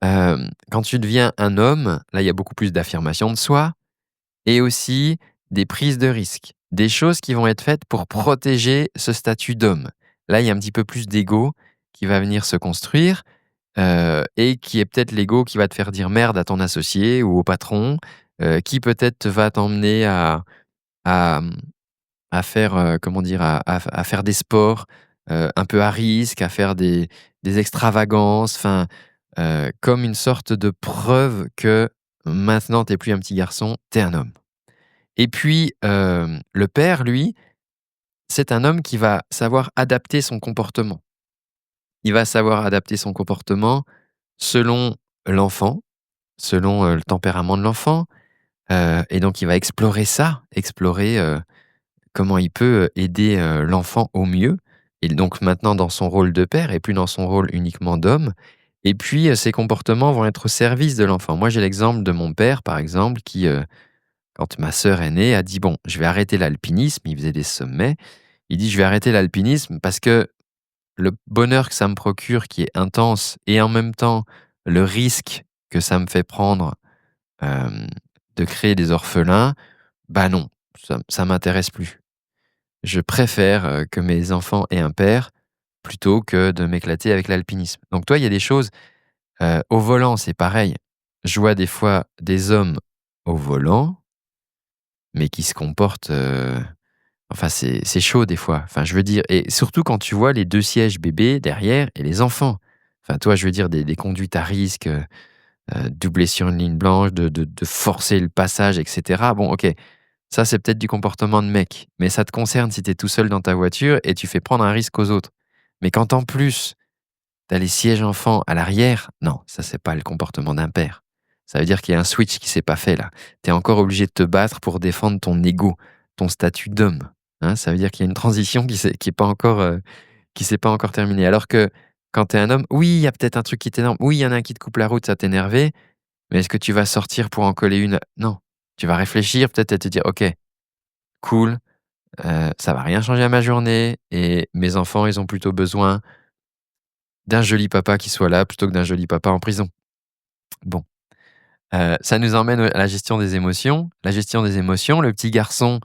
S1: Quand tu deviens un homme, là, il y a beaucoup plus d'affirmation de soi et aussi des prises de risques, des choses qui vont être faites pour protéger ce statut d'homme. Là, il y a un petit peu plus d'ego qui va venir se construire, et qui est peut-être l'ego qui va te faire dire merde à ton associé ou au patron, qui peut-être va t'emmener à, mmh, à faire, comment dire? À faire des sports, un peu à risque, à faire des extravagances, enfin, comme une sorte de preuve que maintenant tu es plus un petit garçon, tu es un homme. Et puis, le père, lui, c'est un homme qui va savoir adapter son comportement. Il va savoir adapter son comportement selon l'enfant, selon, le tempérament de l'enfant, et donc il va explorer ça, explorer, comment il peut, aider, l'enfant au mieux et donc maintenant dans son rôle de père et plus dans son rôle uniquement d'homme et puis, ses comportements vont être au service de l'enfant. Moi, j'ai l'exemple de mon père, par exemple, qui, quand ma sœur est née, a dit: «Bon, je vais arrêter l'alpinisme». Il faisait des sommets. Il dit: «Je vais arrêter l'alpinisme parce que le bonheur que ça me procure qui est intense et en même temps le risque que ça me fait prendre, hem, de créer des orphelins, bah non, ça m'intéresse plus». Je préfère, que mes enfants aient un père, plutôt que de m'éclater avec l'alpinisme. Donc toi, il y a des choses, au volant, c'est pareil. Je vois des fois des hommes au volant, mais qui se comportent, enfin c'est chaud des fois. Enfin, je veux dire et surtout quand tu vois les 2 sièges bébés derrière et les enfants. Enfin, toi, je veux dire des conduites à risque, doubler sur une ligne blanche, de forcer le passage et cetera. Bon, OK, ça, c'est peut-être du comportement de mec, mais ça te concerne si tu es tout seul dans ta voiture et tu fais prendre un risque aux autres. Mais quand en plus, tu as les sièges enfants à l'arrière, non, ça, c'est pas le comportement d'un père. Ça veut dire qu'il y a un switch qui s'est pas fait là. Tu es encore obligé de te battre pour défendre ton ego, ton statut d'homme. Hein, ça veut dire qu'il y a une transition qui est pas encore, qui s'est pas encore terminée. Alors que quand tu es un homme, oui, il y a peut-être un truc qui t'énerve. Oui, il y en a un qui te coupe la route, ça t'énerver. Mais est-ce que tu vas sortir pour en coller une? Non. Tu vas réfléchir peut-être et te dire: «OK, cool, ça va rien changer à ma journée et mes enfants, ils ont plutôt besoin d'un joli papa qui soit là plutôt que d'un joli papa en prison». Bon, ça nous emmène à la gestion des émotions. La gestion des émotions, le petit garçon,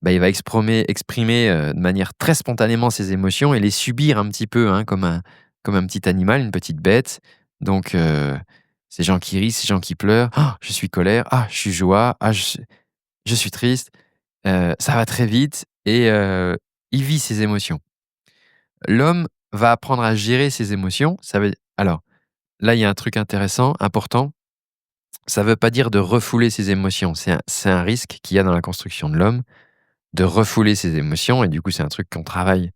S1: bah, il va exprimer, de manière très spontanément ses émotions et les subir un petit peu, hein, comme un petit animal, une petite bête. Donc ces gens qui rient, ces gens qui pleurent: «Ah, je suis colère. Ah, je suis joie. Ah, je suis triste». Ça va très vite et il vit ses émotions. L'homme va apprendre à gérer ses émotions. Alors, là, il y a un truc intéressant, important. Ça ne veut pas dire de refouler ses émotions. C'est un risque qu'il y a dans la construction de l'homme, de refouler ses émotions et du coup, c'est un truc qu'on travaille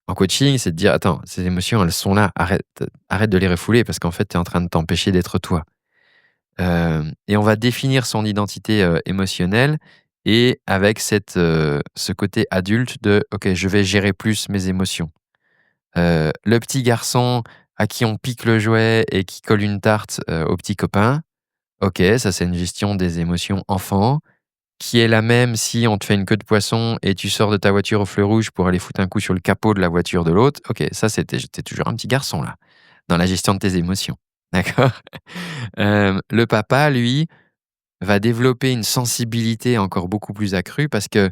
S1: en coaching, c'est de dire: «Attends, ces émotions, elles sont là, arrête de les refouler parce qu'en fait, tu es en train de t'empêcher d'être toi». Et on va définir son identité, émotionnelle et avec ce côté adulte de: «OK, je vais gérer plus mes émotions». Le petit garçon à qui on pique le jouet et qui colle une tarte, au petit copain, OK, ça c'est une gestion des émotions enfant, qui est la même si on te fait une queue de poisson et tu sors de ta voiture au feu rouge pour aller foutre un coup sur le capot de la voiture de l'autre. OK, ça c'était tu toujours un petit garçon là, dans la gestion de tes émotions. D'accord? Le papa lui, va développer une sensibilité encore beaucoup plus accrue parce que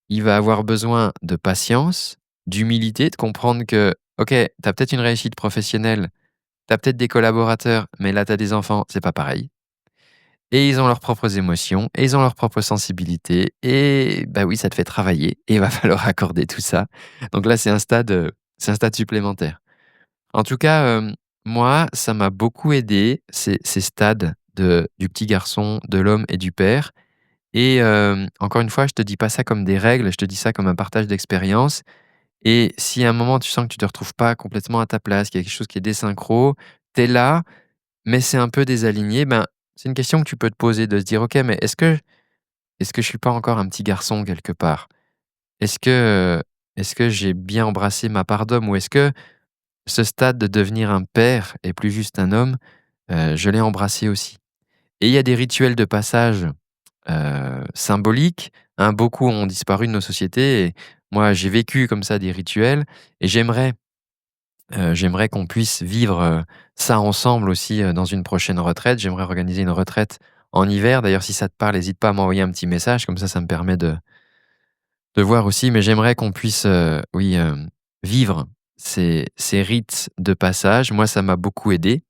S1: il va avoir besoin de patience, d'humilité, de comprendre que, OK, tu as peut-être une réussite professionnelle, tu as peut-être des collaborateurs, mais là tu as des enfants, c'est pas pareil. Et ils ont leurs propres émotions et ils ont leurs propres sensibilités et bah oui, ça te fait travailler et il va falloir accorder tout ça. Donc là, c'est un stade supplémentaire. En tout cas, moi, ça m'a beaucoup aidé ces stades du petit garçon, de l'homme et du père. Et encore une fois, je te dis pas ça comme des règles, je te dis ça comme un partage d'expérience. Et si à un moment tu sens que tu te retrouves pas complètement à ta place, qu'il y a quelque chose qui est désynchro, tu es là, mais c'est un peu désaligné, ben, c'est une question que tu peux te poser de se dire: «OK, mais est-ce que je suis pas encore un petit garçon quelque part? Est-ce que, est-ce que j'ai bien embrassé ma part d'homme ou est-ce que ce stade de devenir un père et plus juste un homme, je l'ai embrassé aussi?» Et il y a des rituels de passage symboliques, hein, beaucoup ont disparu de nos sociétés et moi j'ai vécu comme ça des rituels et j'aimerais qu'on puisse vivre, ça ensemble aussi, dans une prochaine retraite. J'aimerais organiser une retraite en hiver. D'ailleurs, si ça te parle, hésite pas à m'envoyer un petit message, comme ça me permet de voir aussi. Mais j'aimerais qu'on puisse, oui, vivre ces rites de passage. Moi, ça m'a beaucoup aidé.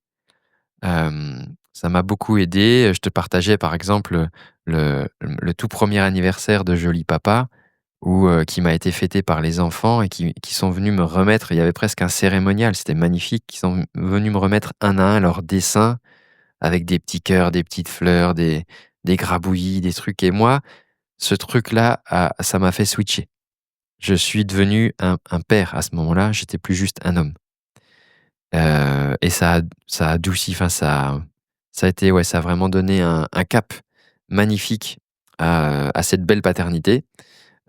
S1: Ça m'a beaucoup aidé. Je te partageais par exemple, le tout premier anniversaire de Joli Papa qui m'a été fêté par les enfants et qui sont venus me remettre, il y avait presque un cérémonial, c'était magnifique. Ils sont venus me remettre un à un leurs dessins avec des petits cœurs, des petites fleurs, des grabouillis, des trucs et moi, ce truc-là ça m'a fait switcher. Je suis devenu un père à ce moment-là, j'étais plus juste un homme. Et ça a adouci, enfin ça a été ouais, ça a vraiment donné un cap magnifique à cette belle paternité.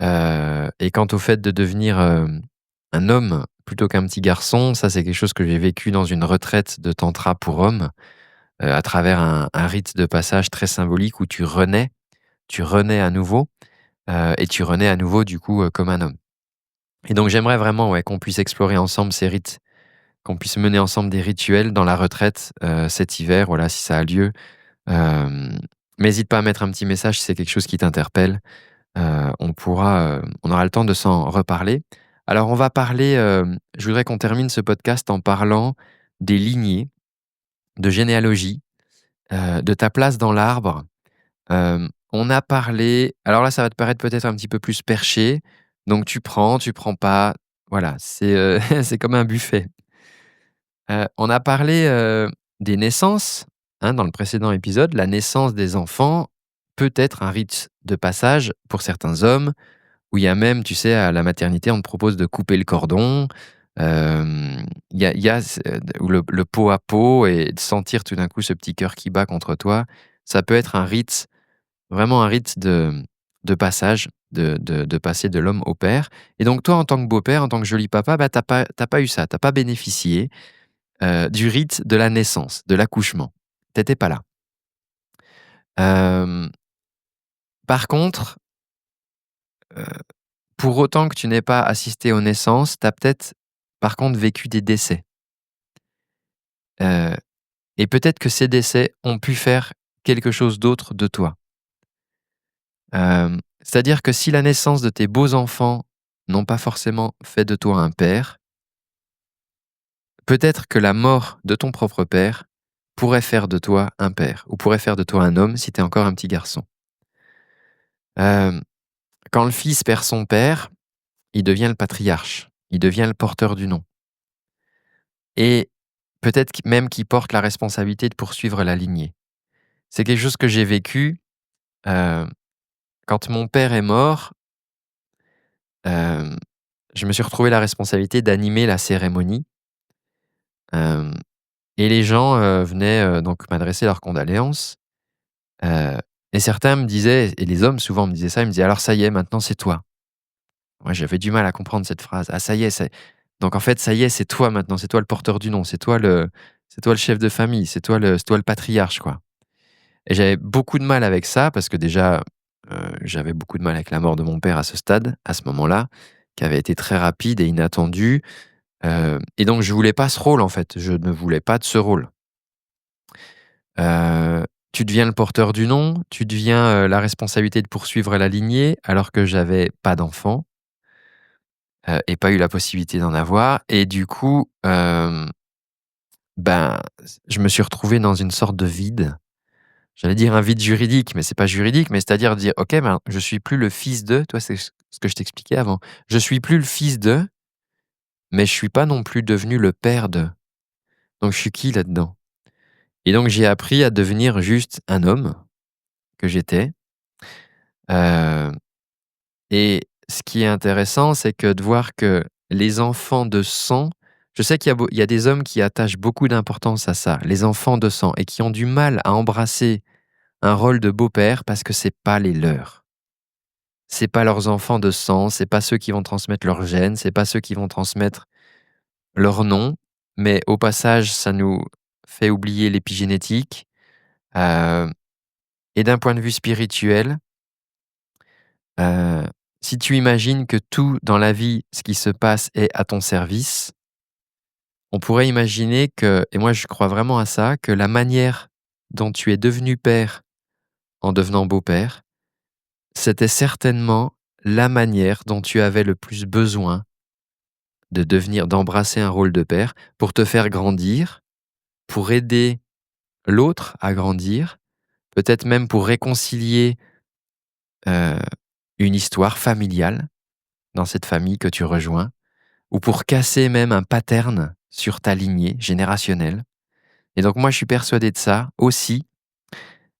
S1: Et quant au fait de devenir, un homme plutôt qu'un petit garçon, ça c'est quelque chose que j'ai vécu dans une retraite de tantra pour hommes, à travers un rite de passage très symbolique où tu renais à nouveau, et tu renais à nouveau du coup, comme un homme. Et donc j'aimerais vraiment, ouais, qu'on puisse explorer ensemble ces rites, qu'on puisse mener ensemble des rituels dans la retraite, cet hiver, voilà, si ça a lieu. Hem, mais hésite pas à mettre un petit message si c'est quelque chose qui t'interpelle. On aura le temps de s'en reparler. Alors on va parler, je voudrais qu'on termine ce podcast en parlant des lignées, de généalogie, de ta place dans l'arbre. On a parlé alors là, ça va te paraître peut-être un petit peu plus perché, donc tu prends pas. Voilà, c'est, c'est comme un buffet. On a parlé, des naissances, hein, dans le précédent épisode. La naissance des enfants peut être un rite de passage pour certains hommes, où il y a même, tu sais, à la maternité, on te propose de couper le cordon. Il y a ou le pot à pot et de sentir tout d'un coup ce petit cœur qui bat contre toi. Ça peut être un rite, vraiment un rite de passage, de passer de l'homme au père. Et donc toi, en tant que beau-père, en tant que joli papa, bah, tu pas eu ça, tu pas bénéficié, du rite de la naissance, de l'accouchement. Tu pas là. Hem, Par contre, pour autant que tu n'aies pas assisté aux naissances, tu as peut-être, par contre, vécu des décès. Heu et peut-être que ces décès ont pu faire quelque chose d'autre de toi. C'est-à-dire que si la naissance de tes beaux enfants n'ont pas forcément fait de toi un père, peut-être que la mort de ton propre père pourrait faire de toi un père ou pourrait faire de toi un homme si tu es encore un petit garçon. Hem, Quand le fils perd son père, il devient le patriarche, il devient le porteur du nom et peut-être même qu'il porte la responsabilité de poursuivre la lignée. C'est quelque chose que j'ai vécu, heu, quand mon père est mort, hem je me suis retrouvé la responsabilité d'animer la cérémonie, hem et les gens, venaient, donc m'adresser leurs condoléances, heu et certains me disaient et les hommes souvent me disaient ça, ils me disaient: «Alors ça y est, maintenant c'est toi». Moi, j'avais du mal à comprendre cette phrase. «Ah ça y est, c'est donc en fait, ça y est, c'est toi maintenant, c'est toi le porteur du nom, c'est toi le chef de famille, c'est toi le patriarche, quoi». Et j'avais beaucoup de mal avec ça parce que déjà, j'avais beaucoup de mal avec la mort de mon père à ce stade, à ce moment-là, qui avait été très rapide et inattendu, et donc je voulais pas ce rôle, en fait. Je ne voulais pas de ce rôle. Tu deviens le porteur du nom, tu deviens, la responsabilité de poursuivre la lignée alors que j'avais pas d'enfant, et pas eu la possibilité d'en avoir et du coup, ben, je me suis retrouvé dans une sorte de vide. J'allais dire un vide juridique, mais c'est pas juridique, mais c'est-à-dire dire: «OK, ben, je suis plus le fils de», toi, c'est ce que je t'expliquais avant. Je suis plus le fils de, mais je suis pas non plus devenu le père de. Donc je suis qui là-dedans? Et donc j'ai appris à devenir juste un homme, que j'étais, heu et ce qui est intéressant, c'est que de voir que les enfants de sang je sais qu'il y a des hommes qui attachent beaucoup d'importance à ça, les enfants de sang et qui ont du mal à embrasser un rôle de beau-père parce que c'est pas les leurs. C'est pas leurs enfants de sang, c'est pas ceux qui vont transmettre leurs gènes, c'est pas ceux qui vont transmettre leur nom, mais au passage, ça nous fait oublier l'épigénétique, heu et d'un point de vue spirituel, heu, si tu imagines que tout dans la vie, ce qui se passe est à ton service, on pourrait imaginer que et moi je crois vraiment à ça, que la manière dont tu es devenu père en devenant beau-père, c'était certainement la manière dont tu avais le plus besoin d'embrasser un rôle de père pour te faire grandir, pour aider l'autre à grandir, peut-être même pour réconcilier, heu, une histoire familiale dans cette famille que tu rejoins ou pour casser même un pattern sur ta lignée générationnelle et donc moi je suis persuadé de ça aussi,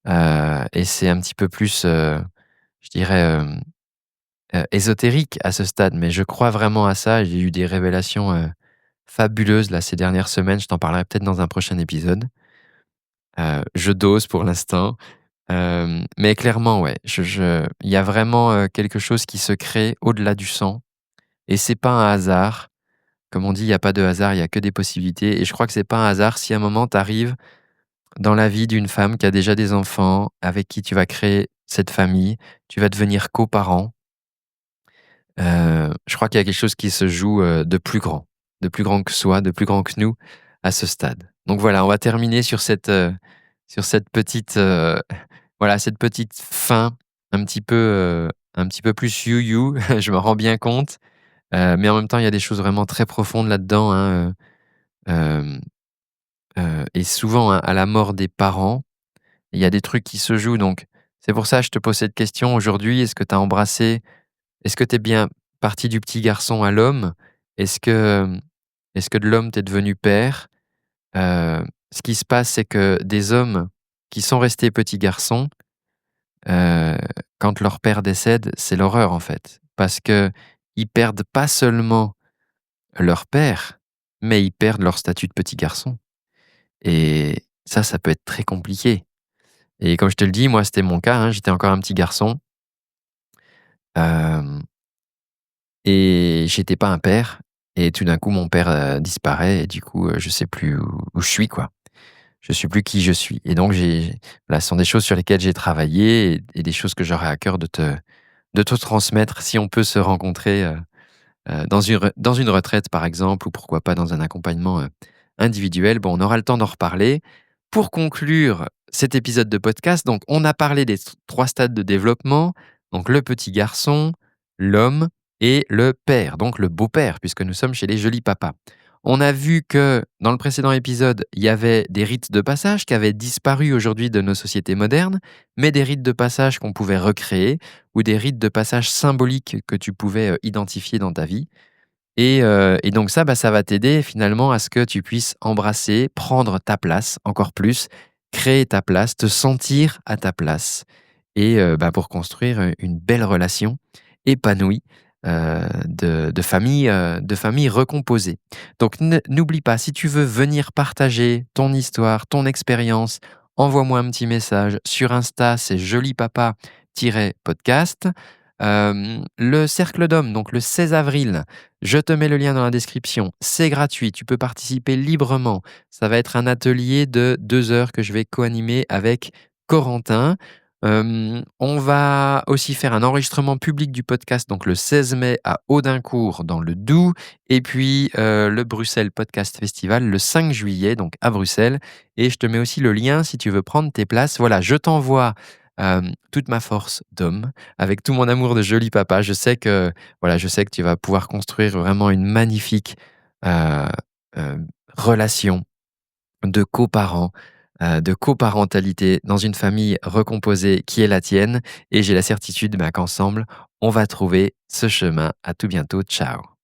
S1: et c'est un petit peu plus, je dirais, ésotérique à ce stade, mais je crois vraiment à ça. J'ai eu des révélations, fabuleuses là ces dernières semaines, je t'en parlerai peut-être dans un prochain épisode. Je dose pour l'instant, mais clairement, ouais, il y a vraiment, quelque chose qui se crée au-delà du sang et c'est pas un hasard. Comme on dit, il y a pas de hasard, il y a que des possibilités et je crois que c'est pas un hasard si à un moment tu arrives dans la vie d'une femme qui a déjà des enfants, avec qui tu vas créer cette famille, tu vas devenir coparent. Je crois qu'il y a quelque chose qui se joue, de plus grand que soi, de plus grand que nous, à ce stade. Donc voilà, on va terminer sur cette petite, voilà, cette petite fin un petit peu plus you, je me rends bien compte, mais en même temps, il y a des choses vraiment très profondes là-dedans, hein, hem, et souvent, hein, à la mort des parents, il y a des trucs qui se jouent donc c'est pour ça que je te pose cette question aujourd'hui. Est-ce que tu es bien parti du petit garçon à l'homme? Est-ce que, est-ce que de l'homme tu es devenu père? Ce qui se passe, c'est que des hommes qui sont restés petits garçons, heu, quand leur père décède, c'est l'horreur en fait. Parce qu'ils perdent pas seulement leur père, mais ils perdent leur statut de petit garçon et ça peut être très compliqué et comme je te le dis, moi, c'était mon cas, hein, j'étais encore un petit garçon, hem et j'étais pas un père et tout d'un coup, mon père, disparaît et du coup, je sais plus où je suis, quoi. Je sais plus qui je suis et donc voilà, ce sont des choses sur lesquelles j'ai travaillé et des choses que j'aurais à cœur de te transmettre si on peut se rencontrer, dans une retraite, par exemple, ou pourquoi pas dans un accompagnement, individuel. Bon, on aura le temps d'en reparler. Pour conclure cet épisode de podcast, donc on a parlé des 3 stades de développement, donc le petit garçon, l'homme et le père, donc le beau-père, puisque nous sommes chez les jolis papas. On a vu que dans le précédent épisode, il y avait des rites de passage qui avaient disparu aujourd'hui de nos sociétés modernes, mais des rites de passage qu'on pouvait recréer ou des rites de passage symboliques que tu pouvais, identifier dans ta vie et donc ça, bah, ça va t'aider finalement à ce que tu puisses embrasser, prendre ta place encore plus, créer ta place, te sentir à ta place et bah, pour construire, une belle relation épanouie de famille recomposée. Donc n'oublie pas, si tu veux venir partager ton histoire, ton expérience, envoie-moi un petit message sur Insta, c'est jolipapa-podcast. Le cercle d'hommes, donc le 16 avril, je te mets le lien dans la description. C'est gratuit, tu peux participer librement. Ça va être un atelier de 2 heures que je vais co-animer avec Corentin. On va aussi faire un enregistrement public du podcast, donc le 16 mai à Audincourt dans le Doubs, et puis le Bruxelles Podcast Festival le 5 juillet, donc à Bruxelles. Et je te mets aussi le lien si tu veux prendre tes places. Voilà, je t'envoie toute ma force d'homme, avec tout mon amour de joli papa. Je sais que tu vas pouvoir construire vraiment une magnifique euh, euh, relation de coparents, de coparentalité dans une famille recomposée qui est la tienne. Et j'ai la certitude qu'ensemble, on va trouver ce chemin. À tout bientôt. Ciao.